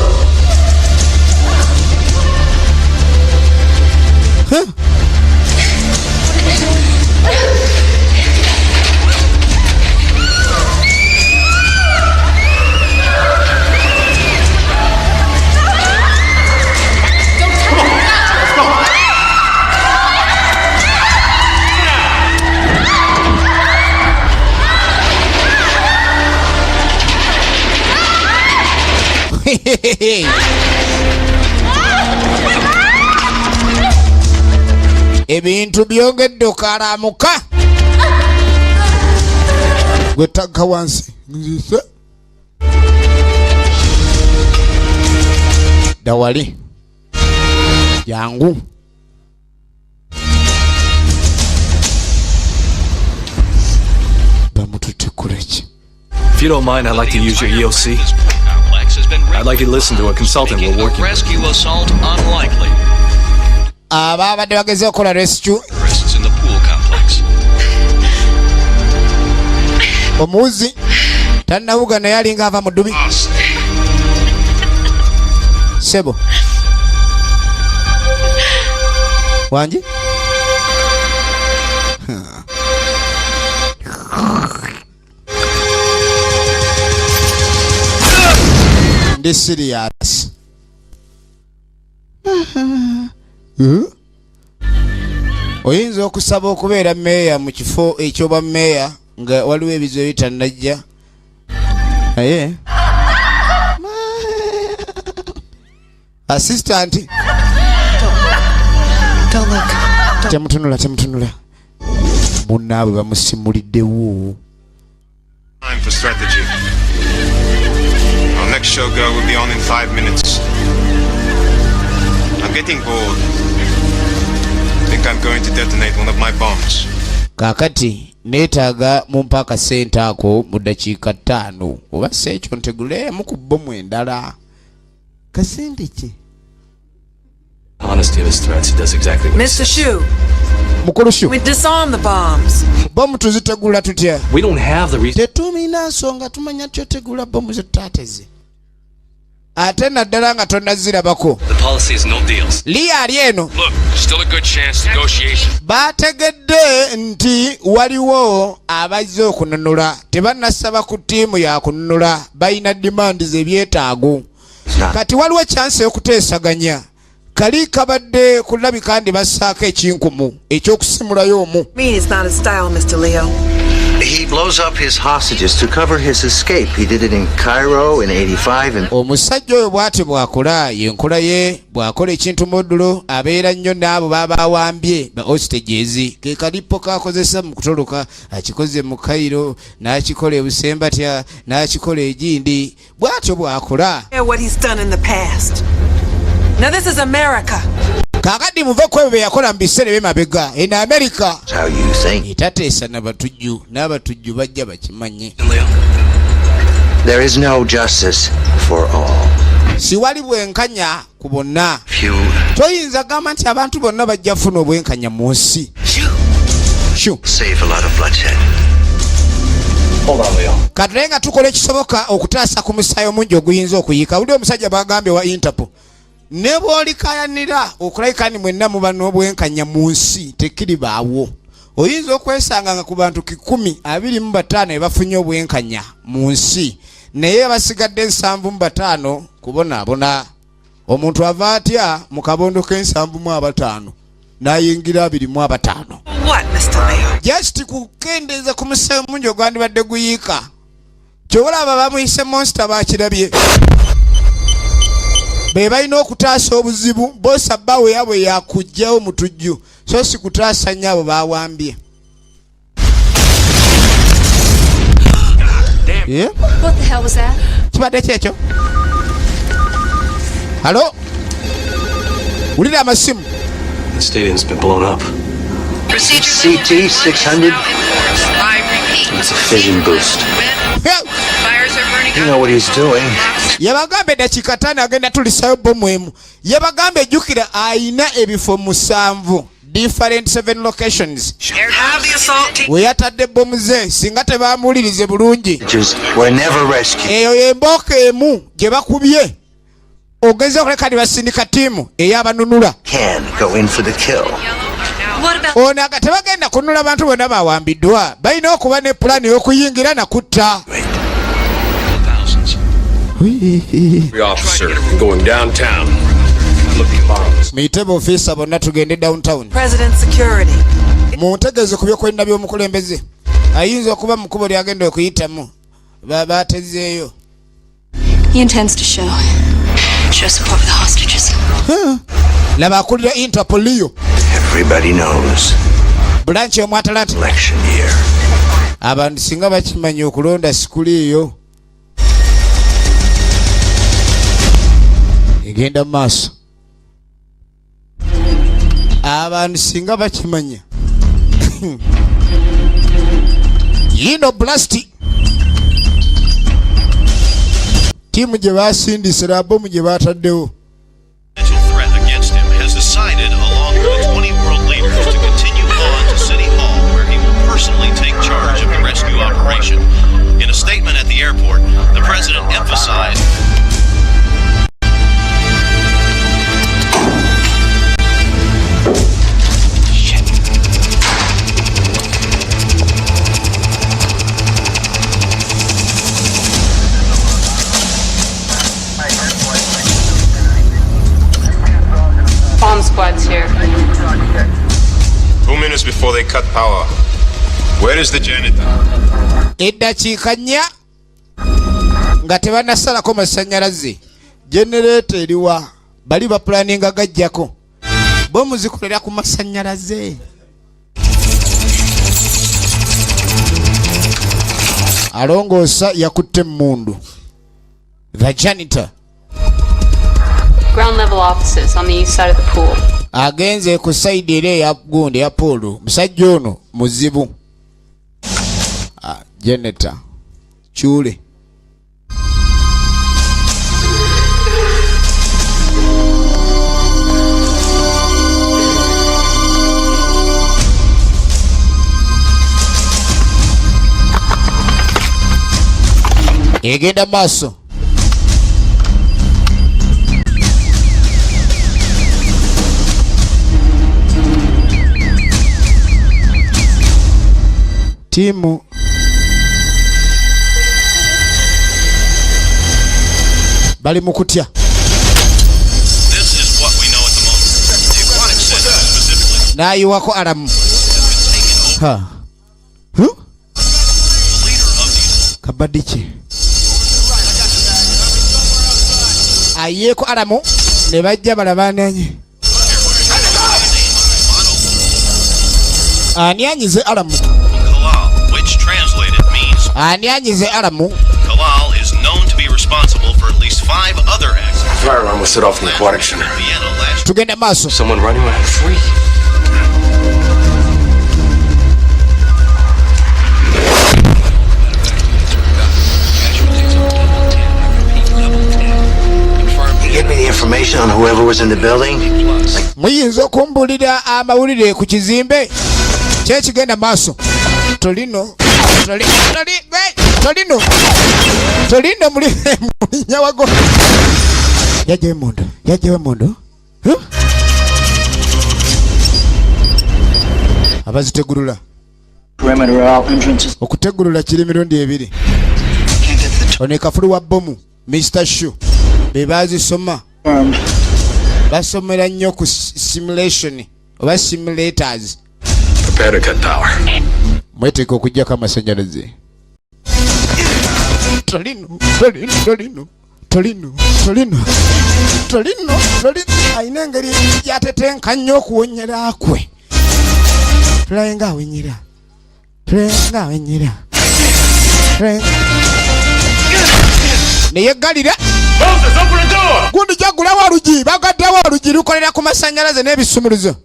Huh? Ebintu byongedde okalamuka gwe tagga wansi nzise dawali yangu bamututte kuleki. If you don't mind, I'd like to use your EOC. I'd like you to listen to a consultant we're working with. Rescue assault unlikely. Ababadde bageze okola rescue. Risks in the pool complex. Omuzi tannawuga naye alinga ava mu ddubi. Sebo wangi ndi serious. Oyinza okusaba okubeera meeya mu kifo ekyoba meeya nga waliwo ebizibu ebitannajja naye assistant temutunula munnaabwe bamusimuliddewo. Time for strategy. Our next showgirl will be on in 5 minutes. I'm getting bored. I think I'm going to detonate one of my bombs. Kakati neetaaga mumpa akasente ako mu ddakiika 5 oba si ekyo nteguleemu ku bbomu endala. Kasente ki? Honesty of his threats, he does exactly what he Mr. says. Shu, Mukulu Shu, we disarm the bombs. bbomu tuzitegula tutya? We don't have the reason. Tetumina nsonga tumanya tyotegula bbomu ze tutaateze. ate naddala nga tonnazirabako. The policy is no deals. Liya ali eno. Look, still a good chance negotiation. Baategedde nti waliwo abazze okununula. Tebannasaba ku ttiimu ya kununula. Balina demands ebyetaago. Kati waliwo chance y'okuteesaganya. Kali kabadde kulabika ndi bassaako ekinkumu ekyokusimulayo omu. mean it's not his style, Mr. Leo. He blows up his hostages to cover his escape. He did it in Cairo in 85 and omusajja oyo bw'ati bw'akola yenkola ye bw'akola ekintu moddulo abeera nnyo n'abo baba awambye ba hostages ke kalipo kakozesa mu kutoloka akikoze mu Cairo n'akikola ebusembatya n'akikola egindi bw'atyo bw'akola. What he's done in the past. Now this is America. Kakati muve kwebe yakola mu biseera by'emabega in America. how you think. Etateesa n'abatujju bajja bakimanye. There is no justice for all. Siwali bwenkanya ku bonna. Few. Toyinza gamba nti abantu bonna bajja funa obwenkanya mu nsi. Save a lot of bloodshed. Hold on, Leo. Katunaye nga tukola ekisoboka okutaasa ku musaayi omungi oguyinza okuyiika. Buli omusajja bagambye wa Interpol. Ne bw'olikayanira okulabika ni mwenna muba n'obwenkanya mu nsi tekiri baawo. Oyinza okwesanga nga ku bantu 125 ebafunye obwenkanya mu nsi naye basigadde 75 kubonaabona. Omuntu ava atya mu kabondo k'75 n'ayingira 25. What, Mr. Leo? Just kukendeeza ku musaayi omungi ogwandibadde guyiika. Ky'olaba bamuyise monster bakirabye. Be balina okutaasa obuzibu bosa bawe yabwe yakujjawo mutujju so si kutaasa nnyo abo bawambye. What the hell was that? Kibadde kyekyo. Halo? Wulira amasimu. The stadium's been blown up. CT 600. It's a fission boost. You know what he's doing. Yabagambe dakiika 5 agenda tulisayo bomu emu. Yabagambe ejjukira ayina ebifo 7 different 7 locations. Have the assault. We yatadde bomu ze singa tebamuwulirize bulungi. Were never rescued. Eyo yembooka emu gye bakubye. Ogeza okuleka ni basindika ttiimu ey'abanunula. Can go in for the kill. Ono tebagenda kununula abantu bonna bawambiddwa. Balina okuba ne pulaani y'okuyingira na kutta. The officer going downtown. Muyite b'ofiisa bonna tugende downtown. President security. Muntegeeze ku byokwerinda by'omukulembeze. Ayinza okuba mu kkubo lyagenda okuyitamu. Baatezeeyo. He intends to show support for the hostages. Laba akulira Interpol Leo. Everybody knows. Branch y'omu Atlanta. Election year. Abantu singa bakimanya okulonda sikuli eyo. Egenda maaso. Abantu singa bakimanya. Yino blasti. Timu gye basindise bomu gye bataddewo. Threat against him has decided, along with the 20 world leaders, to continue on to City Hall, where he will personally take charge of the rescue operation. In a statement at the airport, the president emphasized. Bomb squad's here. 2 minutes before they cut power. Where is the janitor? Eddakiika 4 nga tebannasalako masannyalaze. Generator eriwa bali bapulaninga gajjako. Bomu zikolera ku masannyalaze. Alongoosa yakutte emmundu. The janitor. Ground level offices on the east side of the pool. Agenze ku side ere ya gundi ya pool. Musajja ono muzibu. Janitor. Chule. Egenda maaso. timu bali mukutya. Nayi wako Alamu. Ha. Kabadiki. Ayeko Alamu ne bajja balabananye. Ani anyize Alamu. Kalal, which translated means Ani anyize Alamu. Kalal is known to be responsible for at least 5 other accidents. Fire alarm was set off in the aquatic center. Tugende maaso. Someone running around free. Get me the information on whoever was in the building. Muyinza okumbulira amawulire ku kizimbe kyekigenda maaso. Tolino mulinya wago. Yajewe mondo. Abazitegulula. Okutegulula kiri mirundi ebiri. Ono kafulu wa bomu Mr. Shu bebazisoma basomera nnyo ku simulation oba simulators. Prepare to cut power. Mweteka okujjako amasanyalaze. Tolino ayina engeri yatetenka nnyo okuwonyera kwe. Tulayenga awenyera. Neyegalira. Gundi jagula wa luji bagadde wa luji lukolera ku masanyalaze n'ebisumuluzo.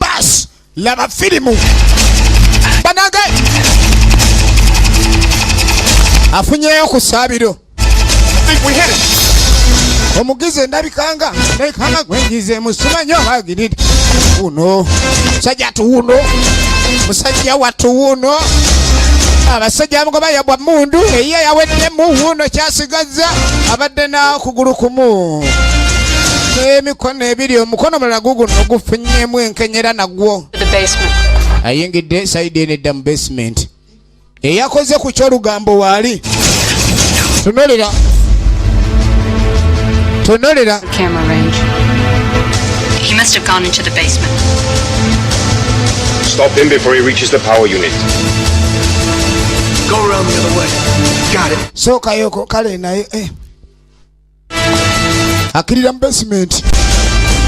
Bas laba filimu banage afunyeyo ku sabiro. Omugize ndabikanga gwenjize musumanyo bagirira uno sajatu uno musajja watu uno abasajja amugoba yabwa mundu eye yawedde mu uno kyasigaza abadde na kugulu kumu emikono ebiri omukono mulala guguno gufunyemu enkenyera nagwo ayingidde side nedda mu basement eyakoze ku kyolugambo waali tunolera Camera range. He must have gone into the basement. Stop him before he reaches the power unit. Go around the other way. Got it. So kayoko kale naye akirira mu basement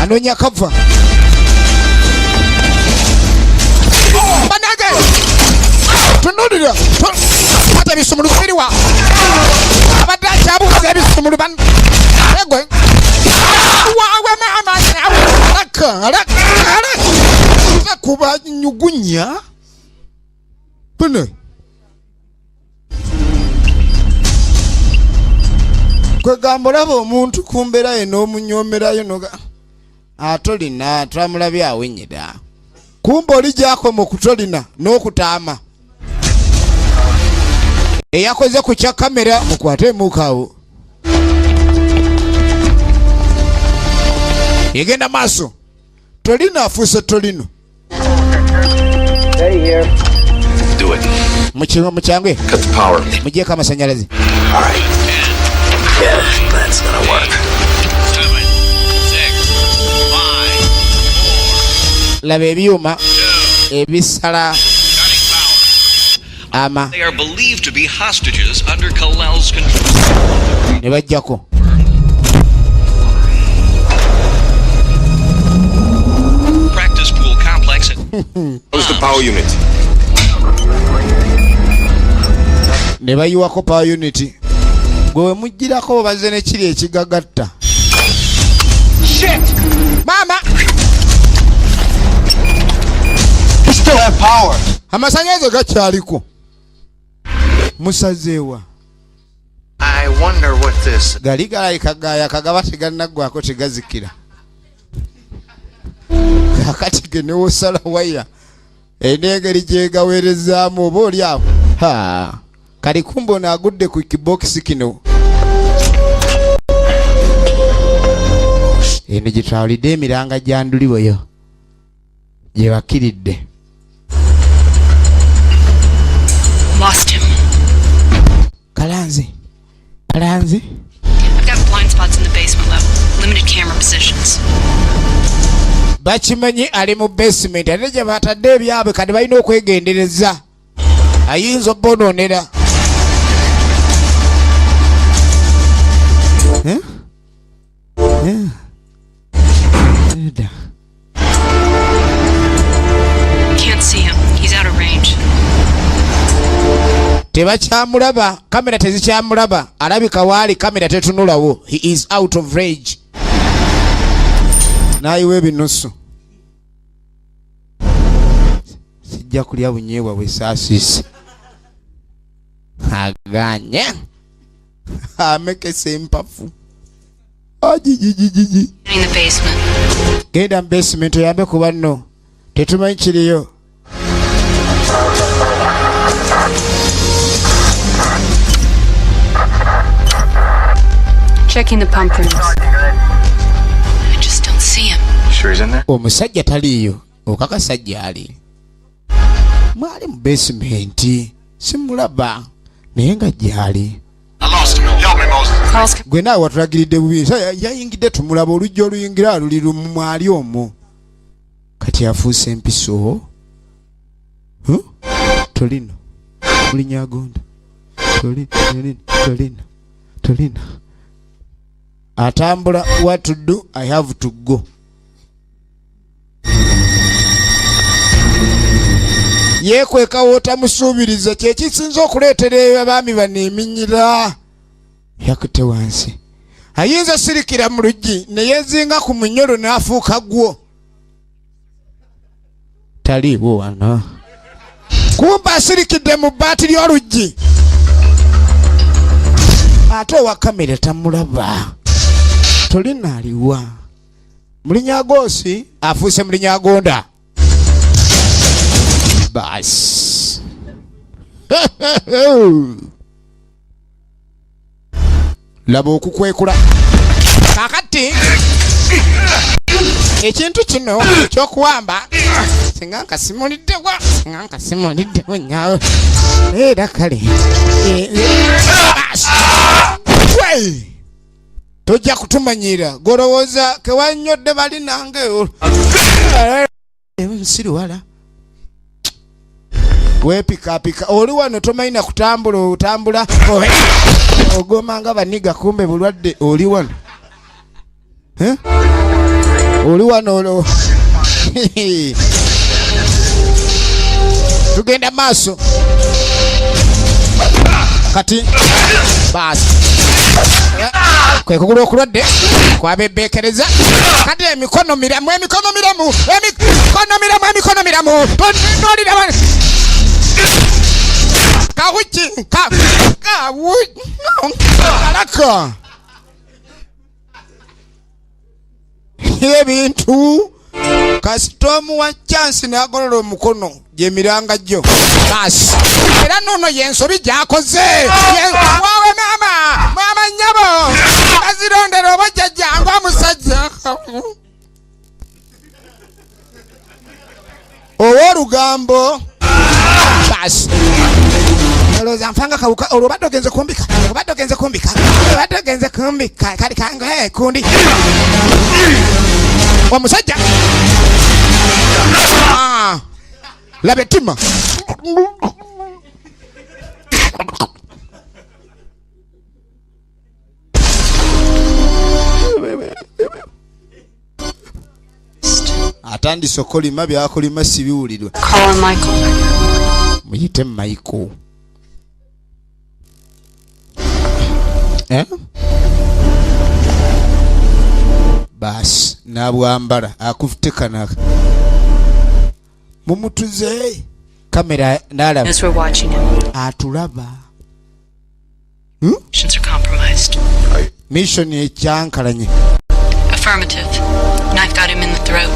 anonya kava. Banage tunulira ate bisumulu biriwa abadde akyabuuza ebisumulu ban egwe wawe mama alaka kuba nyugunya bune kwegamba laba omuntu kumbera ye n'omunyomerayo noga atolina twamulabye awenyera kumba oli gyakoma okutolina n'okutaama eyakoze ku kya kamera mukwate emukaawo yegenda maaso tolina afuuse tolino Do it. mukyangwe Cut the power. mugyeko amasanyalaze. All right. Yeah, that's gonna work. 7, 6, 5, 4. Laba ebyuma ebisala ama They are believed to be hostages under Kalal's control. ne bajjako. Practice pool complex. Close the power unit. Ne bayiwako power unit. Gwe mujjirako baze ne kiri ekigagatta. Shit! Mama! You still have power. Amasanyalaze gakyaliko. Musazeewa. I wonder what this. Gali galayika kagaba tegannaggwako tegazikira. Kakati ge ne wosala waya. Enengeri gyegaweerezaamu oba oli awo. Kali kumbo naagudde ku kibokisi kino. Eno gye twawulidde emiranga gya Nduliboyo. gye bakiridde. Lost him. Kalanzi. I've got blind spots in the basement level. Limited camera positions. Bakimanyi ali mu basement ate gye batadde ebyabwe kati balina okwegendereza. Ayinza obbononera. Can't see him. He's out of range. Tebakyamulaba, kamera tezikyamulaba, alabika waali kamera tetunulawo. He is out of range. Nayiwa ebinusu. Sijja kulya bunyeebwa bwe saasiisi. Aganye. Amekesa empafu. Ajijijijiji. In the basement. Genda mu basement oyambe ku banno. Tetumanyi kiriyo. Checking the pump rooms. I just don't see him. Sure he's in there? Omusajja taliyo. Okakasa gy'ali. Mwali mu basement. Simulaba. Naye nga gy'ali. I lost him. Help me, Moses. Gwe naawe watulagiridde bubi. Yayingidde tumulaba olujja oluyingira luli mwali omwo. Kati afuuse empiso. Tolino. Mulinyagonda. Tolino. Atambula. What to do? I have to go. Yekweka wotamusuubiriza kye kisinza okuleetera abaami bano eminyira. Yakute wansi. Ayinza sirikira mu luggi ne yezinga ku munyolo n'afuuka gwo. Taliiwo wano. Kumba asirikidde mu bbaati ly'oluggi. Ate owa kamera tamulaba. Tolina aliwa. Mulinyagoosi afuuse mulinyagonda. Bas. Laba okukwekula. Kakati ekintu kino ekyokuwamba singa nkasimuliddewo nyawe era kale tojja kutumanyira golowooza kewanyodde bali nange nsiriwala wepikapika oli wano tomanyi na kutambula otambula ogoma nga baniga kumbe bulwadde oli wano oli wano tugenda maaso kati basi kwekugula okulwadde kwabebbeekereza kati emikono miramu tonolira kawuki alaka ebintu kasitomu wa chansi n'agolola omukono gyemiranga jjo basi era nono yensobi gyakoze wawe mama nyabo bazirondera obajja jangu omusajja ow'olugambo basi olowooza nfanga kawuka olwo obadde ogenze kumbika kali kange kundi omusajja laba ettima atandise okolima byakolima sibiwulirwa muyite Michael basi nabwambala akufutekanaka mumutuze kamera nalaba atulaba mission ekyankalanye Affirmative. Knife got him in the throat.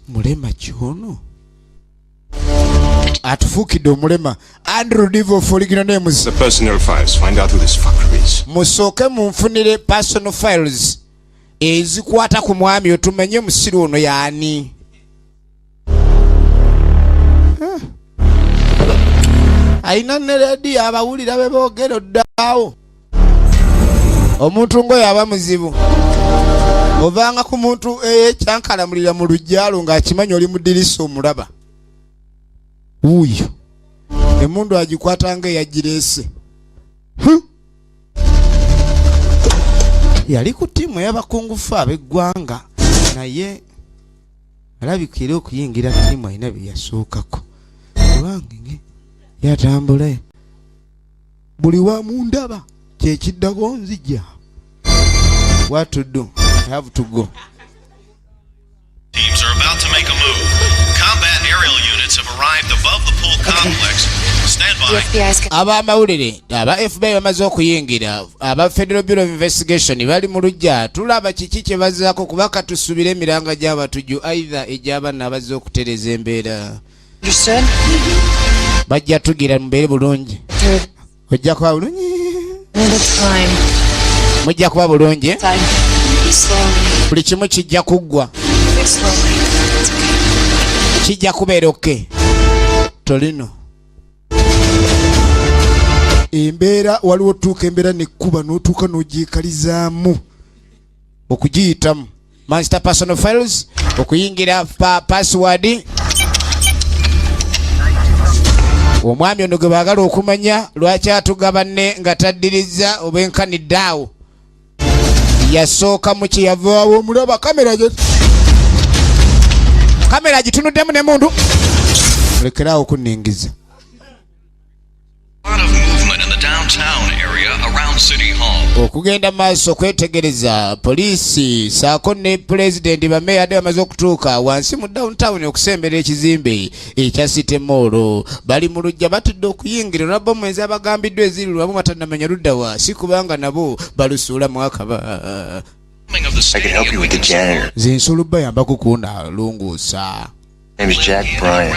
mulema kyono atufukidde omulema Andrew Divo for original names. The personnel files. Find out who this fucker is. Musooke munfunire personal files ezikwata ku mwami otumenye musiru ono yaani. Aina neredi abawulira be boogera oddaawo. Omuntu ngoyo aba muzibu. Ovanga ku muntu ekyankalamulira mu lujjalo ng'akimanyi oli mu ddirisa omulaba. Wuuyo. Emundu agikwata ng'eyagirese. Yali ku ttiimu y'abakungufu ab'eggwanga naye alabikira okuyingira ttiimu alina bye yasookako. Lwange yatambula buli wa mundaba kyekiddako nzija. What to do? I have to go. Teams are about to make a move. Combat aerial units have arrived above the pool complex. Stand by. Abamawulire aba FBI bamaze okuyingira. Aba Federal Bureau of Investigation bali mu lujja. Tulaba kiki kye bazaako kubaka tusubire emiranga gy'abatujju either egy'abaana abaze okutereza embeera. Understood? Bajja tugira mbeere bulungi. Ojja kuba bulungi. Mujja kuba bulungi. Buli kimu kijja kuggwa. Kijja kubeera oke. Tolino. Embeera waliwo tuuka embeera nekkuba n'otuuka n'ogyekalizaamu okugiyitamu. Master personal files okuyingira password. Omwami ono gwe baagala okumanya lwaki atugabanne nga taddiriza obwenkanidde awo. Yasooka mu kyeyavaawo omulaba kamera gitunuddemu ne mundu. Lekeraawo kunningiza. Okugenda maaso kwetegereza poliisi saako ne pulezidenti bameya ade bamaze okutuuka wansi mu downtown okusembera ekizimbe ekya City Mall. Bali mu lujja batudde okuyingira nabo mwenzi abagambiddwa eziri lwamu matannamenya ludda wa si kubanga nabo balusuula mu akaba. I can help you with the janitor. Zinsulu bayamba kukunda lunguusa. Name is Jack Bryan.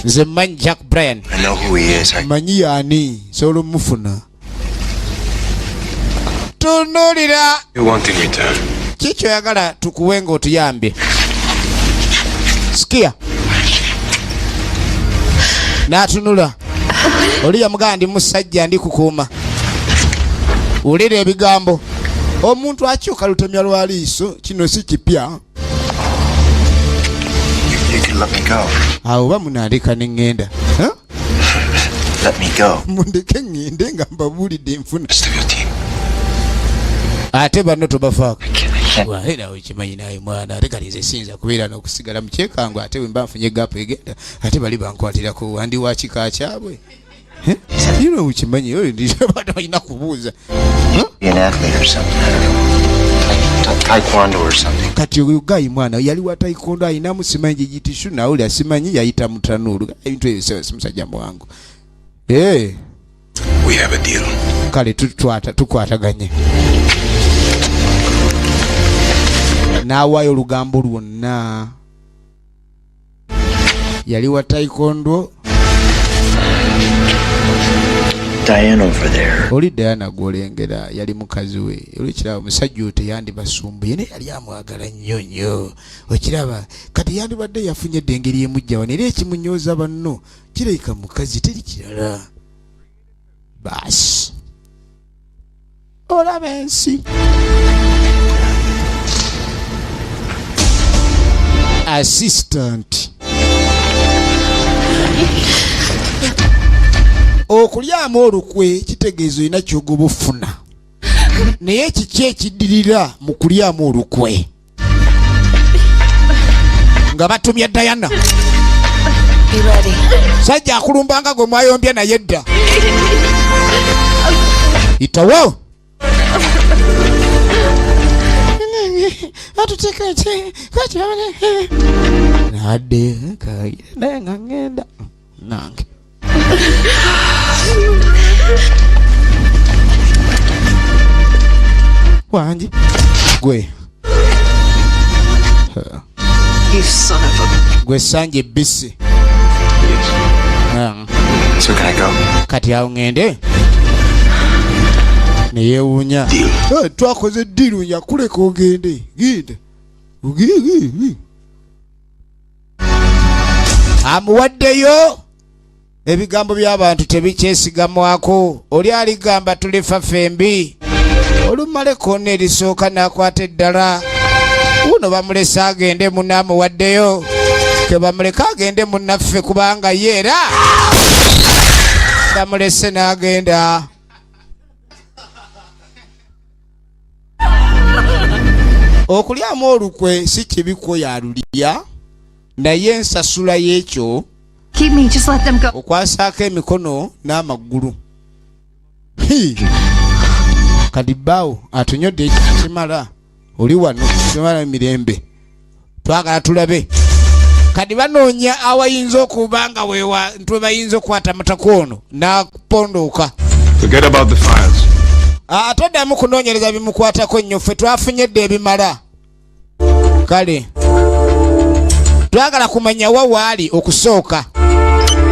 Nze mmanyi Jack Bryan. I know who he is. Manyi yaani solo mufuna. Tunulira. You want in return? Kicho yagala tukuwenga otuyambye. Sikia. Natunula. Oli yamugandi musajja ndi kukuuma. Ulira ebigambo. Omuntu akyuka lutemya lwaliiso kino si kipya. You can let me go. Awo bamunandika n'engenda. Huh? Let me go. Mundeke ngende nga mbabuulidde enfuna. Ate banno tobafaako. Era okimanyi naye mwana ate kati nze siyinza kubeera n'okusigala mu kyekangu ate bwe mba nfunye gaapu egenda ate bali bankwatirako wandi wa kika kyabwe. Yino ukimanyi oyo ndibadde balina kubuuza. Be an athlete or something. I don't know. Taekwondo or something. Kati ugayi mwana yali wa taekwondo ayinamu simanyi gitishu na ule asimanyi yayita mutanulu. Ebintu ebyo simusajja mwangu. We have a deal. Kale tukwataganye. N'awaayo olugambo lwonna. Yali wa taekwondo. Diana over there. Oli Diana gwolengera yali mukazi we. Olukiraba musajja oyo teyandibasumbuye naye yali amwagala nnyo nnyo. Okiraba kati yandibadde yafunye eddengeri emujja wano era ekimunyooza banno kirabika mukazi teri kirala. Baasi. Olaba ensi. Assistant. Okulyamu olukwe kitegeezo ina kyogoba ofuna. Naye kiki ekiddirira mu kulyamu olukwe? Nga batumye Diana. Sajja akulumbanga gwe mwayombya naye dda. Itawo. Atutekete kwachane. Nade kaida ngenda. Nange. Wanji gwe. You son of a... Gwe sanje bisi. So can I go? Kati awo ngende. Neyewunya. Twakoze deal yakuleka ogende. Genda. Ogende. Amuwaddeyo. Ebigambo by'abantu tebikyesigamwako. Oli aligamba tulifa fembi. Olumale konna erisooka n'akwata eddala. Uno bamulesa agende munaamuwaddeyo. Ke bamuleka agende munnaffe kubanga yeera. Bamulese n'agenda. Okulyamu olukwe si kibiko yalulya. Naye ensasula y'ekyo. Keep me, just let them go. Okwasaako emikono n'amagulu. Kadibaawo atunyodde ekimala. Oli wano kimala mirembe. Twagala tulabe. Kadi banoonya awayinza okuba nga wewa ntwe bayinza okwata matako ono n'apondoka. Forget about the files. Atoddamu kunoonyereza bimukwatako nnyo ffe twafunyedde ebimala. Kale twagala kumanya wa waali okusooka.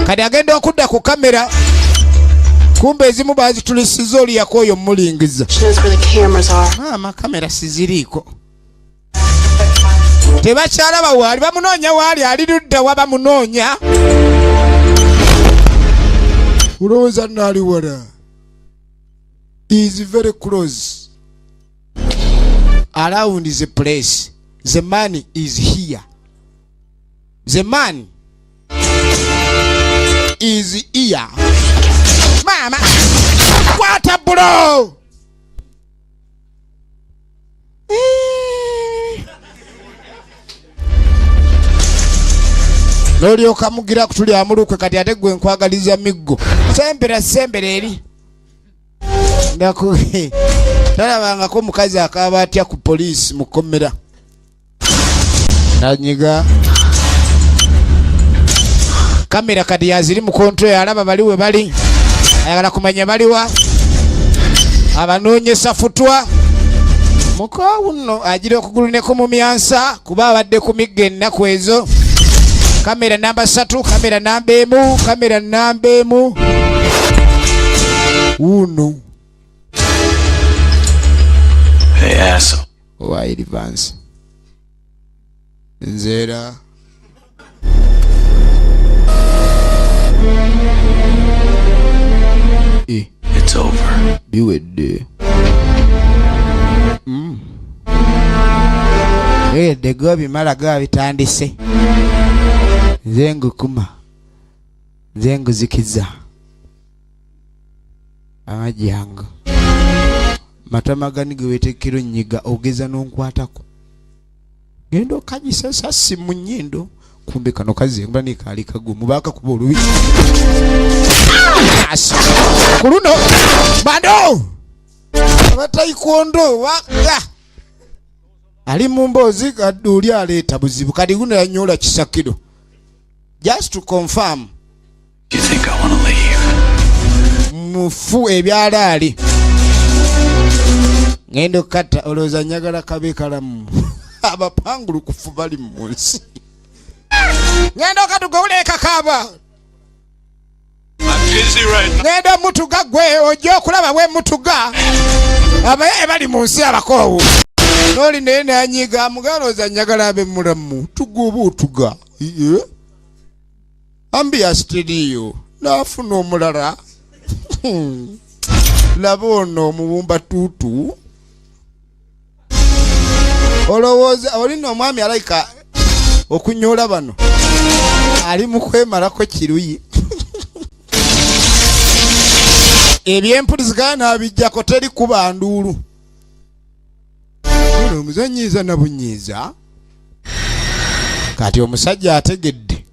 Kadi agenda okudda ku kamera. Kumbe ezimu bazitulisiza oli yakooyo mulingiza. Maama kamera siziriiko. Tebakyalaba waali bamunoonya waali alirudda wa bamunoonya. Ulowooza naali wala. He is very close. Around the place. The man is here. The man is here. Mama, what a bro! Nolio kamugira kutuli amulukwe kati ate gwe nkwagaliza miggo. Sembera eri. Ndako talabangako mukazi akaba atya ku police mukomera. Nanyiga kamera kadi yaziri mu control alaba baliwe bali. Ayagala kumanya baliwa. Abanoonyesa futwa. Mukawuno agira okuguluneko mu myansa kuba abadde ku migga ennaku ezo. Kamera namba 3, kamera namba 1, kamera namba 1. Uno. Hey, asshole. Why advance? Nzera. It's over. Biwedde. Dego bimala ga bitandise. Nzengu kuma. Nzengu zikiza. Amajyango. Matamagani gewetekero nyiga ogeza n'onkwatako. Ngendo kanyisa sasi mu nnyindo. Kumbe kano kazengula ne kali kagu mubaka kuba oluwi. Kuluno bado abataikondo waka ali mu mbozi kaduli aleta buzibu kadi guno yanyola kisakiro. Just to confirm. You think I want to leave? Mufu ebyala ali. Ngendo kata oloza nyagala kabe kalamu. Abapangulu kufu bali mu nsi. Ngendo katugole kakaba. I'm busy right now. Ngendo mutuga gwe ojo kulaba we mutuga. Abaye bali mu nsi abakowo. Noli nene anyiga mugaloza nyagala abe mulamu. Tugubu utuga. Ambia studio. Nafuna omulala. Labono mubumba tutu. Olowooza olino omwami alaika okunyola bano. Ali mu kwemalako kiruyi. Ebyempulizigana abijjako teri kuba nduulu. Omuzanyiza na bunyiza. Kati omusajja ategedde.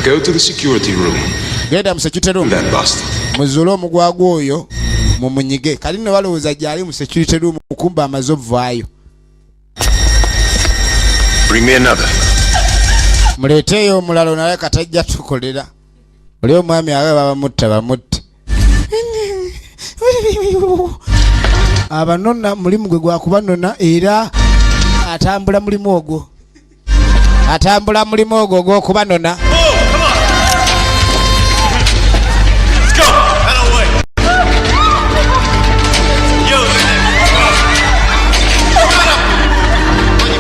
Go to the security room. Genda mu security room. That bastard. Muzulo omugwagwa oyo mumunyige. Kali ne balowooza gyali mu security room mukumba amazovu ayo. Bring me another. Muleeteyo omulala naye katajja tukolera. Oli omwami awe babamutta bamutte. Abanona mulimu gwe gwakubanona era atambula mulimu ogwo. Atambula mulimu ogwo gw'okubanona.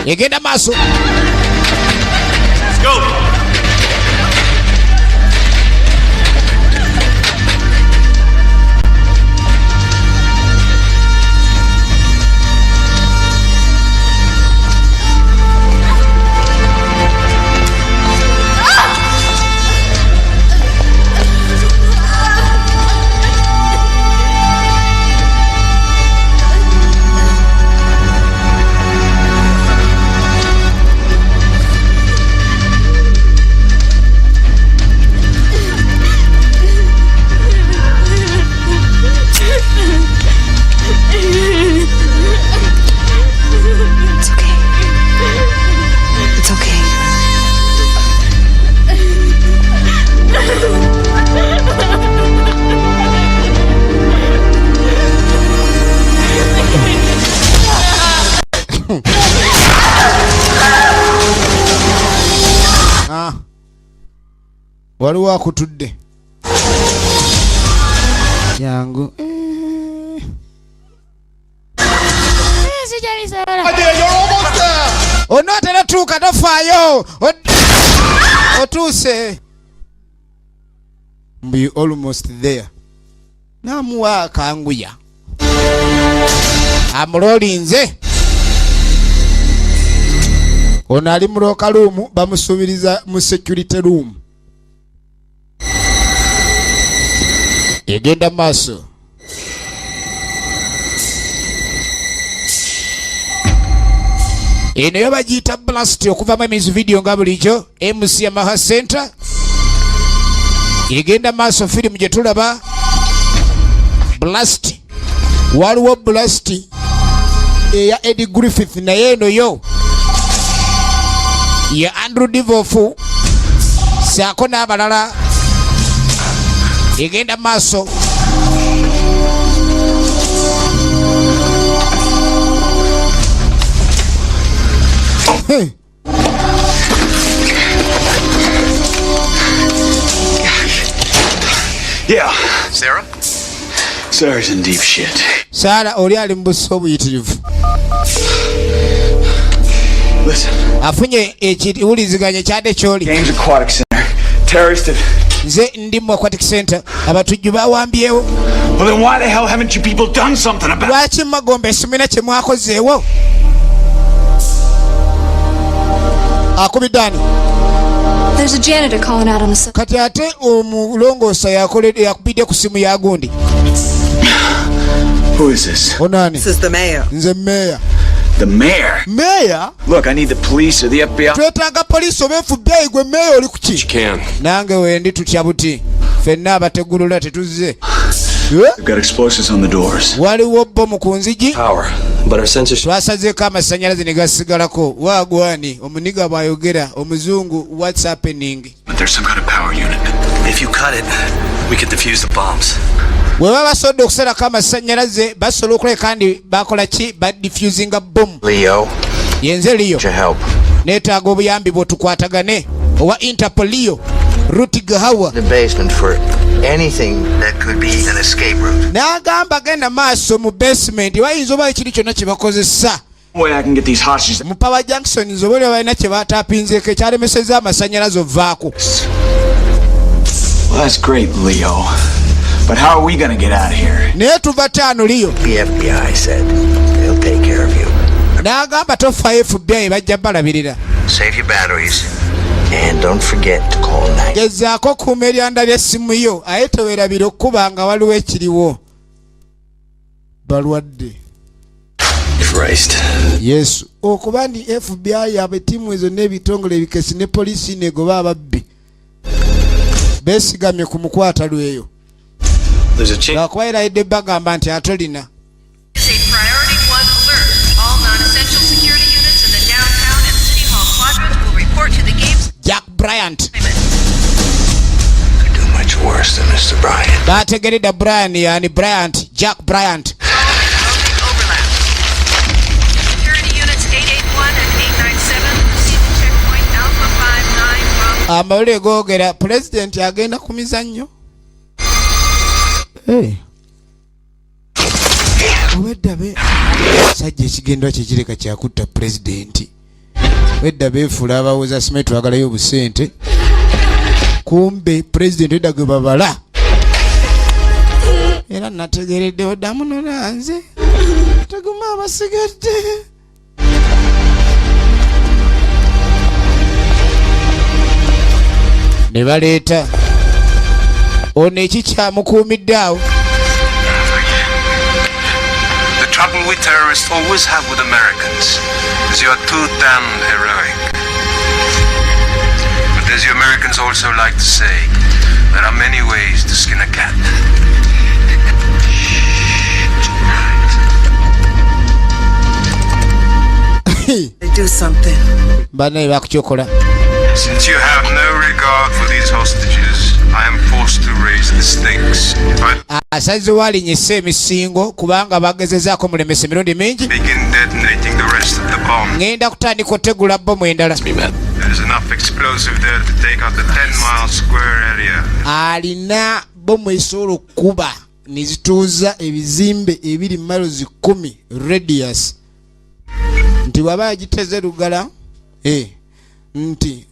Egenda maaso. Let's go. Waliwo akutudde yangu onotera tuuka tofaayo otuuse be almost there namuwa akanguya amulolinze ono ali mu loka room bamusubiriza mu security room. Egenda maaso. Eno yo bagiyita blast okuva mu music video nga bulijjo MC Yamaha Center. Egenda maaso film gye tulaba blast. Waliwo blast eya Eddie Griffith naye eno yo ya Andrew Divofu saako n'abalala. Egenda maaso. Hey. Yeah, Sarah? Sarah's in deep shit. Sarah oli ali mu buso obuyitirivu. Listen. Afunye ekiwuliziganya kyade kyoli. Games Aquatic Center. Terrorist. Nze ndi mu Aquatic Center. Abatujju bawambyewo. Well then why the hell haven't you people done something about it? Lwaki Magombe simina kye mwakozeewo? Akubidani. There's a janitor calling out on the kati ate omulongoosa yakubidde ku simu ya gundi. Who is this? Onani? This is the mayor. Nze mayor. The mayor? Mayor? Look, I need the police or the FBI. Twetaaga police oba FBI gwe mayor oli kuki? You can. Nange wendi tutya buti. Fenna abategulula tetuzze. They've got explosives on the doors. Waliwo bbomu ku nzigi. Power, but our sensors. Twasazeeko amasannyalaze ne gasigalako. Waagwani omuniga bw'ayogera omuzungu what's happening? But there's some kind of power unit. If you cut it, we could defuse the bombs. Bwe baba basobodde okusalako amasannyalaze basobola okuleka kandi bakola ki diffusing a bomb. Leo. Yenze Leo. To help. Neetaaga obuyambi bw'otukwatagane owa Interpol Leo. Rutiger Hauer. The basement for anything that could be an escape route. N'agamba genda maaso mu basement wayinza oba ekiri kyonna kye bakozesa. Way I can get these hostages. Mu Power Junction nzoba oli balina kye baataapinzeeko ekyalemeseza amasannyalaze ovaako. Well, that's great, Leo. But how are we going to get out of here? Naye tuva taano Leo. The FBI said they'll take care of you. N'agamba tofaayo FBI bajja balabirira. Save your batteries. And don't forget to call 9. Gezaako kuuma eryanda ly'essimu yo aye teweerabira okuba nga waliwo ekiriwo. Balwadde. Christ. Yesu. Okuba ndi FBI ab'ettiimu ezo n'ebitongole ebikesi ne poliisi negoba ababbi. Beesigamye ku mukwata lweyo. Lwakuba erayidde bagamba nti atolina. Jack Bryant. Could do much worse than Mr. Bryant. Bategeredde Brian yani Bryant, Jack Bryant. Security units 881 and 897 receiving checkpoint Alpha 59 Amawulire googera President agenda ku mizannyo. Hey. Obedda be sajja ekigendwa kye kireka kyakutta President. Wedda beefula abawoza simenti twagalayo obusente. Kumbe president edda gwe babala. Era nategeredde oddamu nolanze. Teguma abasigadde. Ne baleeta ono ekikyamukuumidde awo. The trouble we terrorists always have with Americans is you are too damned heroic. But as you Americans also like to say, there are many ways to skin a cat. They do something. Since you have no regard for these hostages, I am forced to raise the stakes. Asaze walinyisa emisingo kubanga bagezezaako mulemesa emirundi mingi. Begin detonating the rest of the bomb. Ngenda kutandika otegula bomu endala. There is enough explosive there to take out the 10-mile square area. Alina bomu esobola okukuba nezituuza ebizimbe ebiri miles 10 radius. Nti waba agiteze lugala nti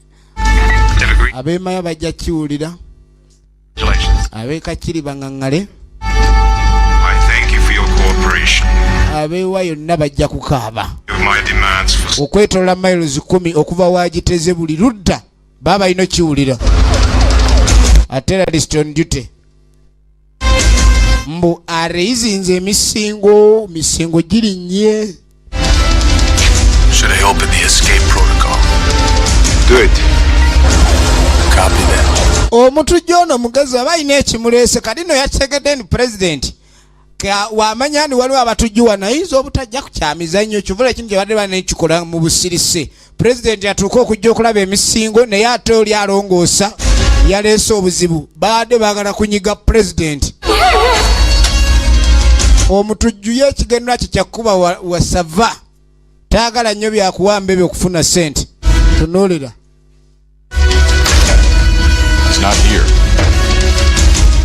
ab'emaya bajja kiwulira ab'ekakiri bangangale abeewa yonna bajja kukaaba okwetolola miles 10 okuva wagiteze buli ludda baba balina kiwulira a terrorist on duty mbu areizinze emisingo girinnye. Should I open the escape protocol? Do it. Copy that. Omuntu jono mugazi abayina ekimulese kadino yategedde ni president ka wamanya ni waliwo abatujjuwa nayizo obutajja kukyamiza nnyo kivula kintu gye badde banekikola mu busirise. President atuuka okujja okulaba emisingo naye ate oli alongoosa yaleese obuzibu badde baagala kunyiga president. Omutujju ye ekigendererwa kye kyakuba wasava taagala nnyo byakuwamba ebyo okufuna sente. Tunuulira.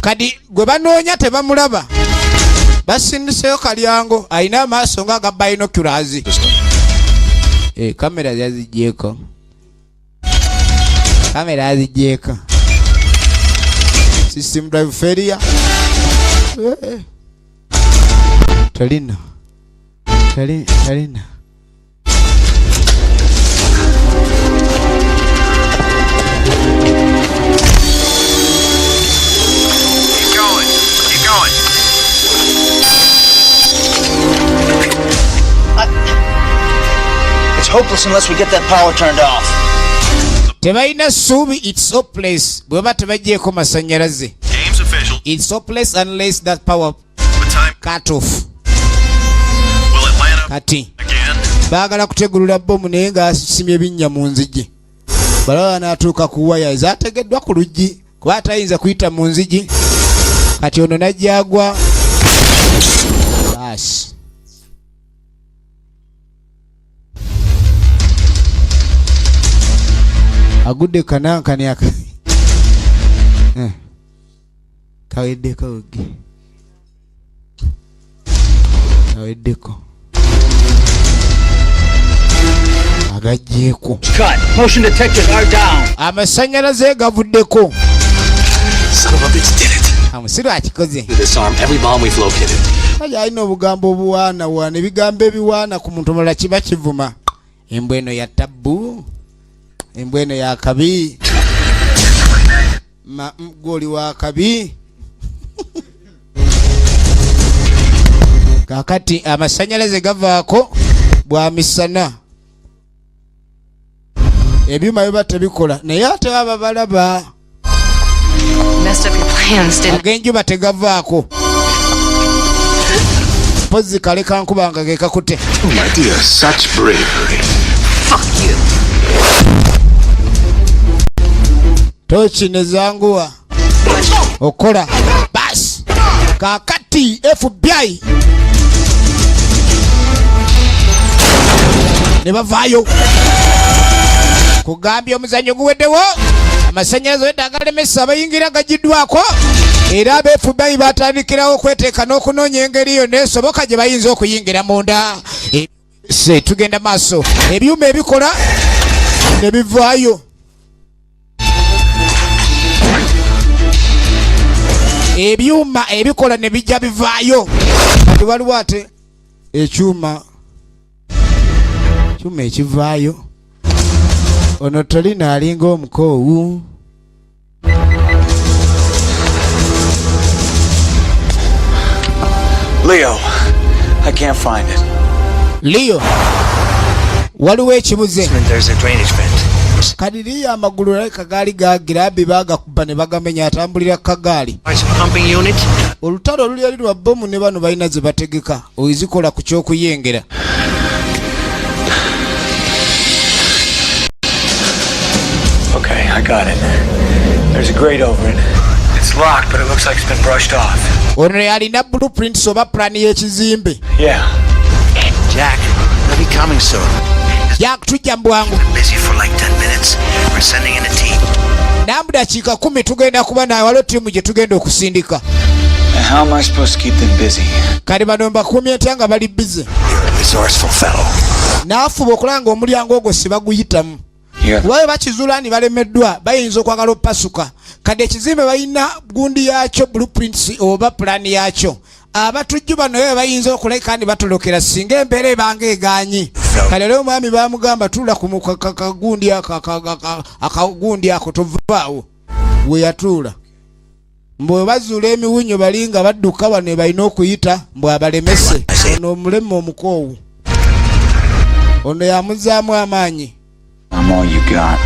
Kadi gwe banoonya tebamulaba. Basindiseyo kalyango alina amaaso nga aga binoculars. Kamera yaziggyeko. System drive failure. Talina. Keep going. It's hopeless unless we get that power turned off. Tebaina subi, it's hopeless. Bweba tebajjeko masanyalaze. Games official. It's hopeless unless that power cut off. Will Atlanta Kati. Again. Baagala kutegulula bomu naye ng'asimye binnya mu nzigi. Balaba n'atuuka ku waya ezaategeddwa ku luggi kuba atayinza kuyita mu nzigi. Kati ono najjagwa. Basi. Agudde kanankani aka. Kaweddeko oge. Kaweddeko. Agajjeeko. Cut. Motion detectors are down. Amasanyalaze gavuddeko. Son of a bitch did it. Amusiru akikoze. Disarm every bomb we've located. Kaya alina obugambo obuwaana ebigambo ebiwaana ku muntu omulala kiba kivuma. Embwa eno ya tabbu. Embwa eno ya kabi. Goli wa kabi. Kakati amasanyalaze gavaako bwa misana. Ebyuma biba tebikola naye ate baba balaba. Messed up your plans, didn't Agenjuba tegavaako. Pozi kale kankubanga ge kakute. Oh my dear, such bravery. Fuck you. Tochi nezanguwa. Okola. Bas. Kakati FBI. Nebavaayo. Kugambya omuzannyo guweddewo. Amasanyalaze wedagalemesa abayingira gajiddwako. Era abeefubayi batandikirawo okweteeka n'okunoonya engeri yonna esoboka gye bayinza okuyingira munda. Tugenda maaso. Ebyuma ebikola ne bivaayo. Ebyuma ebikola ne bijja bivaayo. Kati waliwo ate ekyuma ekivaayo. Ono Tolina alinga omukoowu. Leo, I can't find it. Leo, waliwo ekibuze. There's a drainage vent. Kadiri amagulu like kagaali gagira bibaga ne bagamenya atambulira kagaali. Pumping unit. Olutalo luli lwa bomu ne bano balina ze bategeka oyizikola ku kyokuyengera. Okay, I got it. There's a grate over it. It's locked, but it looks like it's been brushed off. Ono yalina blueprints oba plan y'ekizimbe. Yeah. Jack, they'll be coming soon. Jack, tujja mbwangu. Busy for like 10 minutes. We're sending in a team. Namu dakiika 10 tugenda kuba na waliwo tiimu gye tugenda okusindika. How am I supposed to keep them busy? Kali bano mbakumye ntya nga bali busy. You're a resourceful fellow. Naafuba okulanga omulyango ogwo si baguyitamu. Wawe bakizuula ni balemeddwa bayinza okwagala opasuka. Kati ekizimbe balina gundi yakyo blueprints oba plan yakyo. Abatujju bano bwe bayinza okuleka ni batolokera singa embeera ebanga egaanyi. Kale leo mwami bamugamba tula ku akagundi ako tovaawo. We yatula. Mbwe bazuula emiwunyo balinga badduka bano balina okuyita mbwe abalemese. Ono omulema omukoowu. Ono yamuzaamu amaanyi. I'm all you got.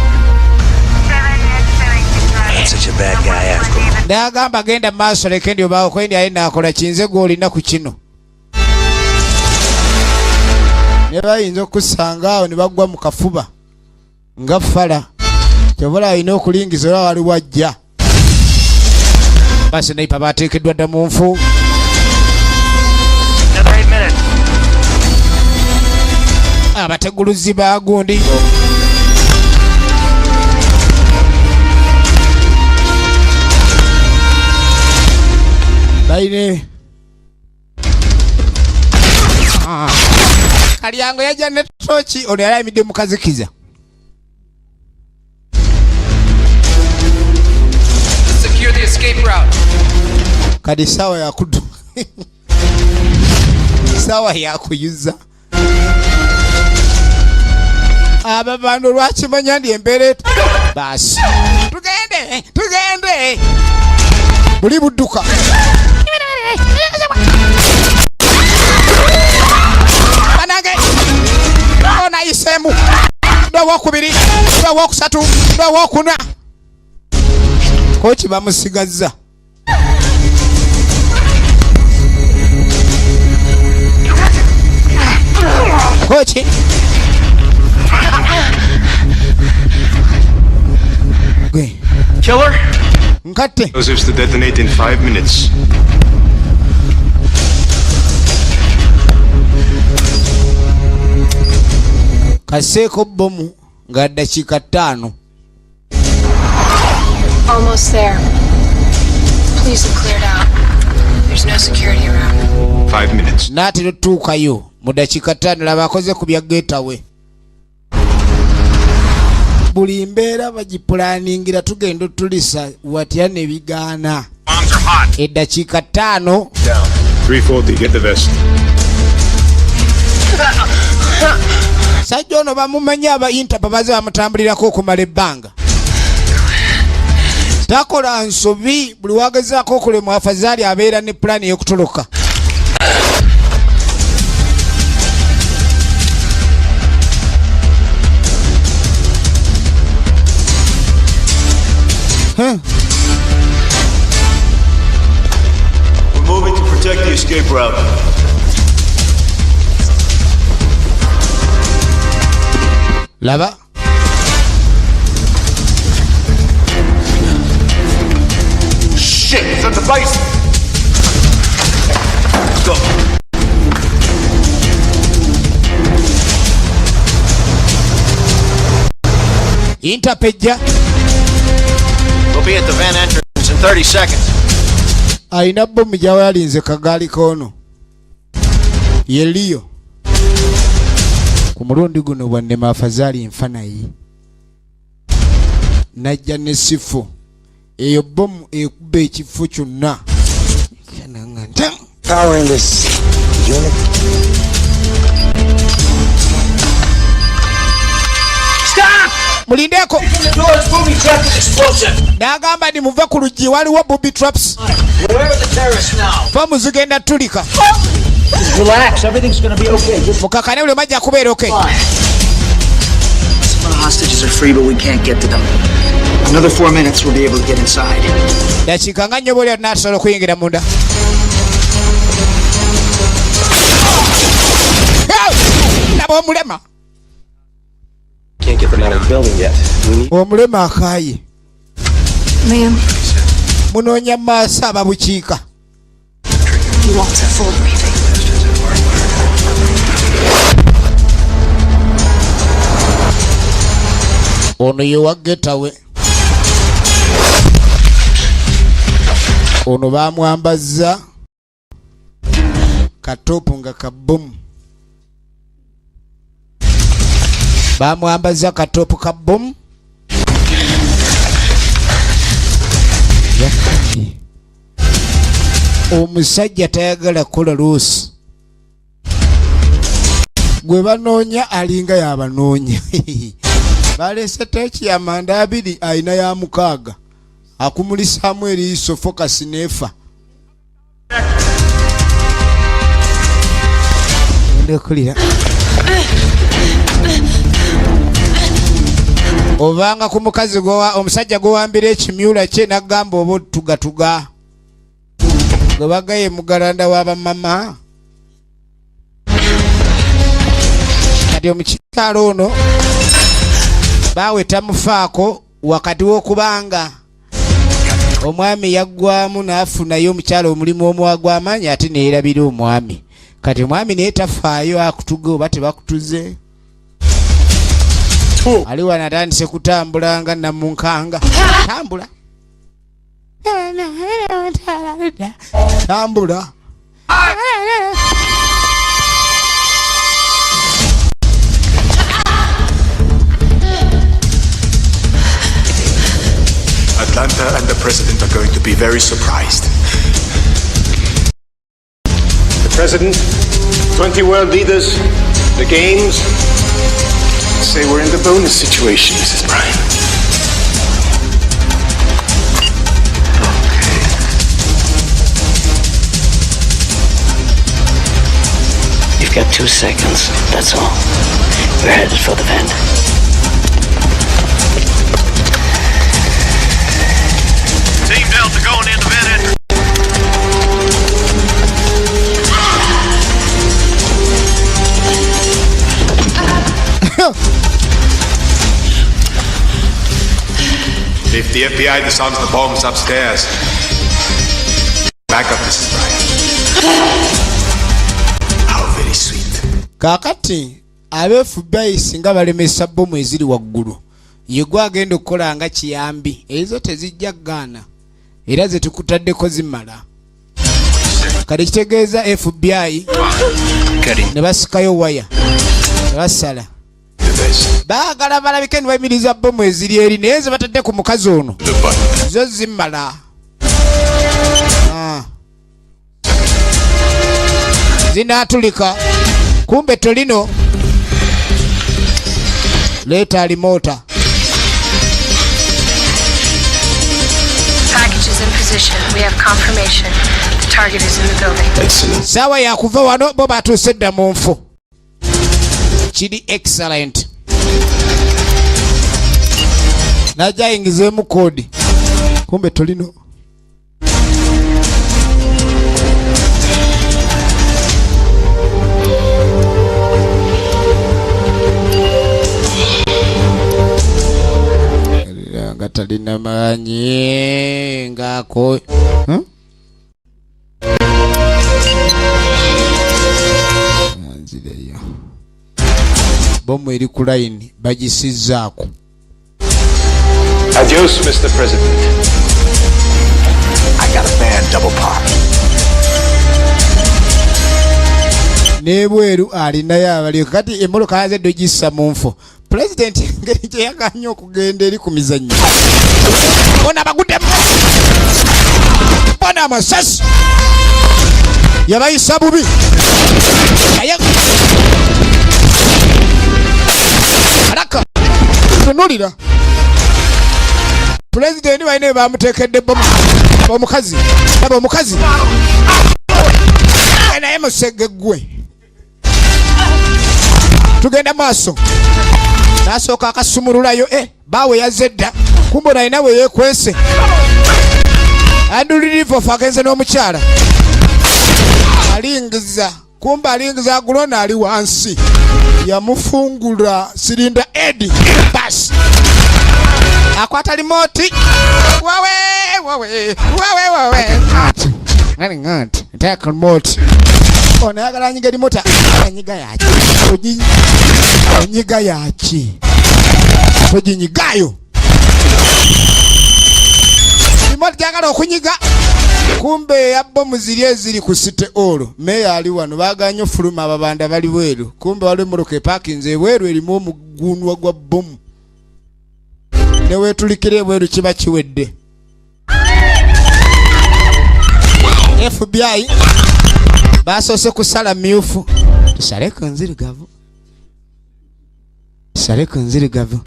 That's such a bad guy after all. Ndagamba genda maaso leke ndio bawo kwendi ayina akola kinze gwolina ku kino. Ne bayinza okusanga awo ne bagwa mu kafuba. Nga fala. Kyobola ayina okulingiza oba wali wajja. Basi naipa bateekeddwa dda mu nfu. Abateguluzi ba gundi. Baine. Kalyango yaja ne tochi ono yalamide mukazikiza. Secure the escape route. Kadi sawa ya kudu. Sawa ya kuyuza. Aba bantu lwakimanya ndi embere. Basi. Tugende. Buli budduka. Banage. Ona isemu. Ndo kubiri, ndo kusatu, ndo kuna. Kochi bamusigaza. Kochi. Killer? Nkate. Explosives to detonate in 5 minutes. Kaseko bomu nga dakika 5. Almost there. Please have cleared out. There's no security around. 5 minutes. Nati tuukayo mu dakika 5 laba akoze ku bya getaway. Buli mbeera bagipulaningira tugenda tulisa watya ne bigaana. Bombs are hot. Eddakiika 5. 340, get the vest. Sajja ono bamumanya abayinta babaze bamutambulirako okumala ebbanga. Takola nsobi buli wagezaako okulemu afazaali abeera ne pulaani y'okutoloka. We're moving to protect the escape route. Lava. Shit, it's at the base. Go. Interpejja. We'll be at the van entrance in 30 seconds. Aina bomu jawe alinze kagaali kono. Yeliyo. Ku mulundi guno bwannema afazaali nfanayi. najja ne sifo eyo bomu ekubba ekifo kyonna. Power in this unit. Stop! Mulindeko. N'agamba ni muve ku luggi waliwo booby traps. Where are the terrorists now? Bomu zigenda tulika. Relax, everything's gonna be okay. Mukakane ule majja kubeera okay. Some of the hostages are free, but we can't get to them. Another 4 minutes, we'll be able to get inside. Dakika nga nnyo bw'olya n'asobola okuyingira munda. Laba omulema. Can't get them out of the building yet. Omulema akaaye. Liam. Munoonya maaso ababukiika. He wants a full briefing. Ono ye waggetawe. Ono baamwambazza katopu nga kabomu. Baamwambaza katopu ka bomu. Omusajja tayagala kukola luusi. Gwe banoonya alinga yabanoonya. Baleese teeki ya manda 2 ayina ya 6. Akumulisaamu eriiso focus neefa. Ndekulira. Obanga ku mukazi omusajja gwewambira ekimyula kye n'agamba oba tugatuga. Gwe bagaye mugalanda w'abamama. Kati omukyalo ono baawe tamufaako wakati w'okubanga omwami yaggwamu n'afunayo omukyalo omulimu omwagw'amaanyi ate neerabira omwami. Kati omwami naye tafaayo akutuga oba tebakutuze. Ali wano atandise kutambula nga namunkanga. Tambula. Tambula. Atlanta and the president are going to be very surprised. The president, 20 world leaders, the games. Say we're in the bonus situation, Mrs. Bryan. Okay. You've got 2 seconds, that's all. We're headed for the vent. Team Delta going in the vent entry. If the FBI disarms the bombs upstairs, back up, Mrs. Bryan. How very sweet. Kakati abeFBI singa balemesa bomu eziri waggulu. Yegwa agenda okukola nga kiyambi. Ezo tezijja gaana. Era ze tukutaddeko zimala. Kati kitegeeza FBI ne basikayo waya. Ne basala. Baagala balabike ne bayimiriza bomu eziri eri naye ze batadde ku mukazi ono. Zo zimala. Zinaatulika. Kumbe tolino. Leeta alimota. Package is in position. We have confirmation. The target is in the building. Excellent. Sawa ya kuva wano bo batuuse dda mu nfu. Kiri excellent. Najja ayingizeemu kodi. Kumbe tolino. Nga talina maanyi ngako. Anzireyo. Bomu eri ku line bagisizzaako. Adios, Mr. President. I got a bad double pop. Nebweru alinayo abali kati emmoloka yazedde ogissa mu nfu. President ngeri gye yaganye okugenda eri ku mizannyo. Bona bagudde bona amasasi yabayisa bubi alaka tunulira President waine bamutekedde omukazi baba omukazi naye musegegwe tugenda maaso nasooka akasumululayo bawe yazedda kumbe naye we yekwese andulirivo fagenze n'omukyala alingiza kumbe alingiza agulona ali wansi yamufungula silinda edi bas akwata limoti wawe ngati take remote ona yagala nyiga limota nyiga yaki onyiga yaki tojinyigayo limoti jagala okunyiga kumbe yabbo muzirye ziri ku site olo meya ali wano baganyo fuluma ababanda bali weru kumbe wali muruke parking weru elimu omugunwa gwa bomu newe tulikire weru kiba kiwedde FBI basose kusala myufu tusaleko nzirigavu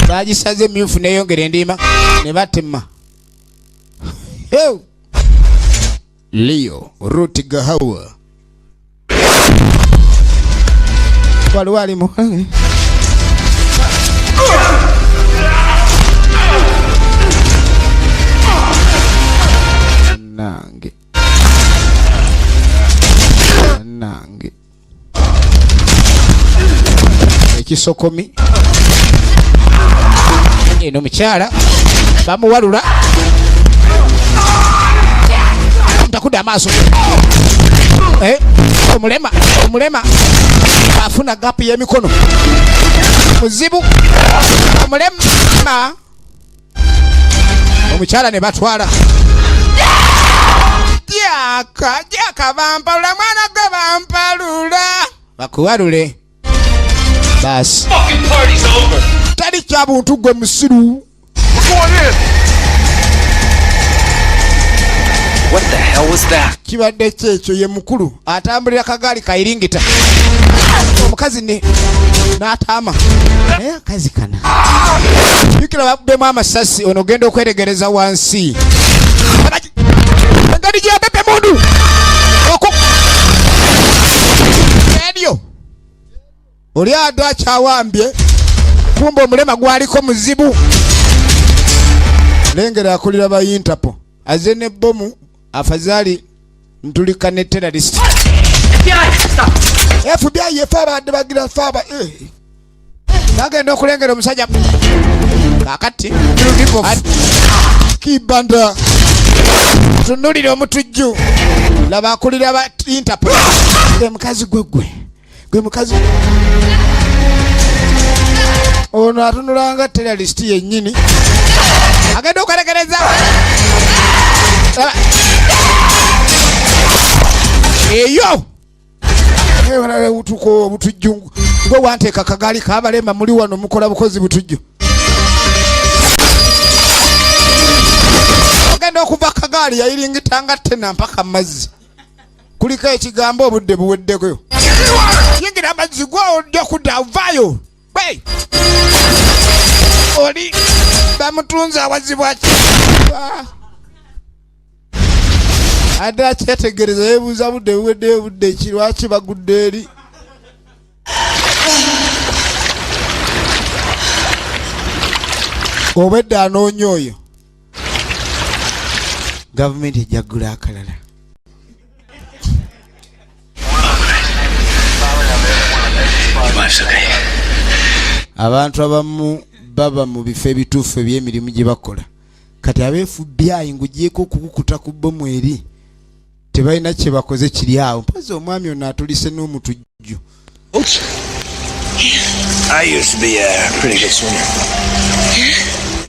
bagisaze myufu neyongere ndima ne batema Leo Ruti Gahawa wali mu nange ekisokomi eno mukyala bamuwalula ntakuda amaaso omulema afuna gapu y'emikono muzibu omulema omukyala ne batwala jaka bampalula mwana gwe bampalula bakuwalule basi tali kya buntu gwe musiru. What the hell was that? Kibadde kyekyo ye mukulu atambulira kagaali kairingita omukazi ne n'ataama akazi kana bikira babbemu amasasi ono genda okweregereza wansi ngadi gye yapepe mundu oko edyo oli adwa kyawambye kumbe omulema gwaliko muzibu lengera akulira ba Interpol aze ne bomu afadhali ntulika ne terrorist FBI yefaba adebagira faba nagenda okulengera omusajja kakati kibanda tunulira omutujju laba akulira ba Interpol gwe mukazi gwe mukazi ono atunulanga terrorist yennyini agenda okulekereza eyo wala utuko butujju gwe wanteeka kagali kabalema muli wano mukola bukozi butujju agenda okuva kagali yayiringitanga tena mpaka mazzi kuliko ekigambo obudde buweddeko yingira amazzi gwe ojja kudavayo oli bamutunza awazibwa ate akyetegereza yebuuza budde buweddeyo budde kirwaki bagudde eri obwedde anoonya oyo gavumenti ejja ggula akalala abantu abamu baba mu bifo ebituufu eby'emirimu gye bakola kati aba FBI ngugyeko okukukuta ku bbomu eri tebalina kye bakoze kiri awo mpazi omwami ono atulise n'omutujju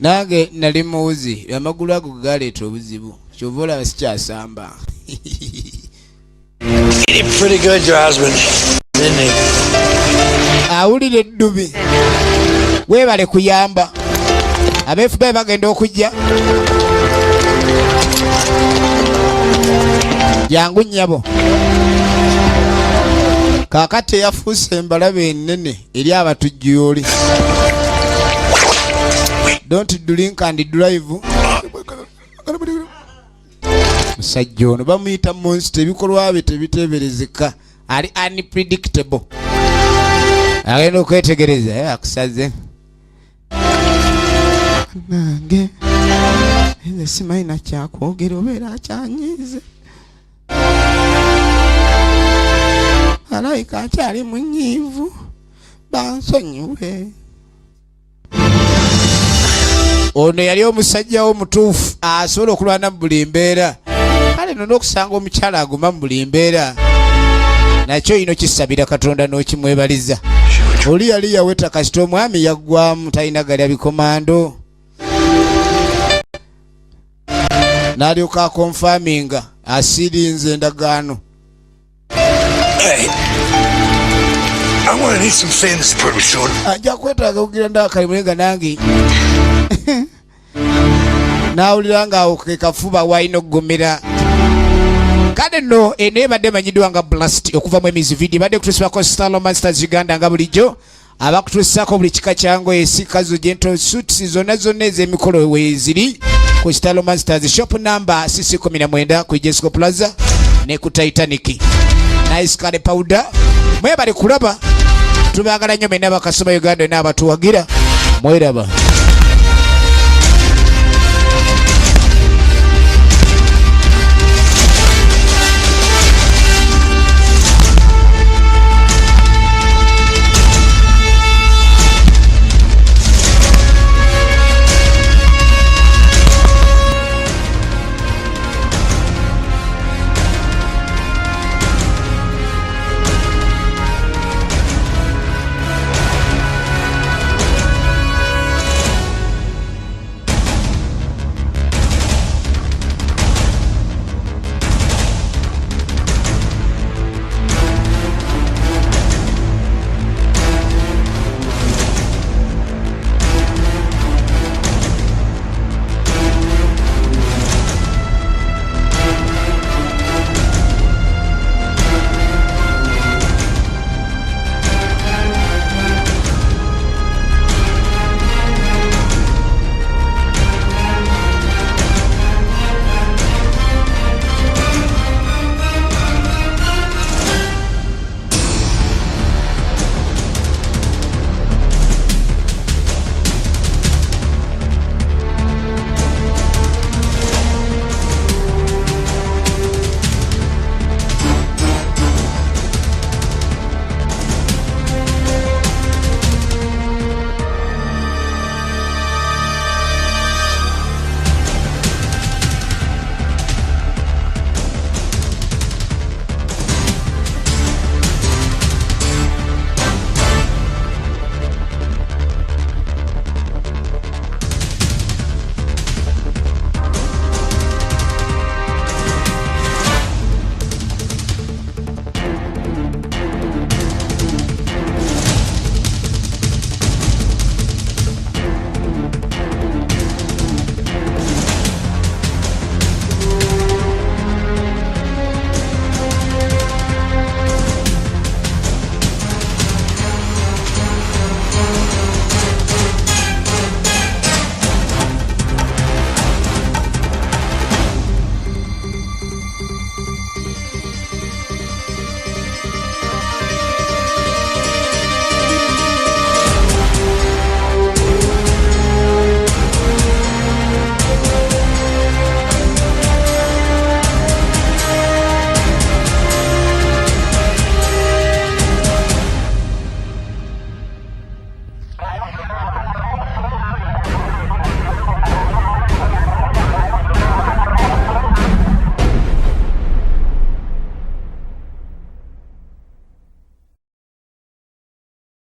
nange nali muwuzi amagulu ago galeeta obuzibu kyova olaba sikyasamba awulira eddubi Weebale kuyamba. Aba FBI bagenda okujja. Jangu nnyabo. Kaakati yafuuse embalabe ennene eri abatujjuyoli. Don't drink and drive. Musajja ono bamuyita monster, ebikolwa bye tebiteeberezeka. Ali unpredictable. Agenda okwetegereza akusaze. Nange nze simanyi na kyakwogera obeera akyanyiize. Alayika akyali munyiivu. Bansonyiwe. Ono yali omusajja omutuufu asobola okulwana mu buli mbeera. Kale nno n'okusanga omukyala aguma mu buli mbeera. Nakyo ino kisabira Katonda n'okimwebaliza. Oli yali yaweta kasita omwami yaggwamu talina galya bikomando. N'alyoka akonfaminga asirinze endagaano. Hey, I want to need some things pretty soon. Ajja kwetaaga okugira ndakali mulega nange. Nawulira nga awo ke kafuba wayina okugomera. Kale nno eno ebadde emanyiddwa nga Blast okuva mu emizi video badde kutusibako Stalo Masters Uganda nga bulijjo abakutusako buli kika kyangoye sikazo gentle suits zonna ez'emikolo weeziri ku Stalo Masters shop number CC19 ku Jesco Plaza ne ku Titanic. Nice curry powder. Mwebale kulaba. Tubagala nnyo mwenna bakasoma Uganda n'abatuwagira. Mweraba.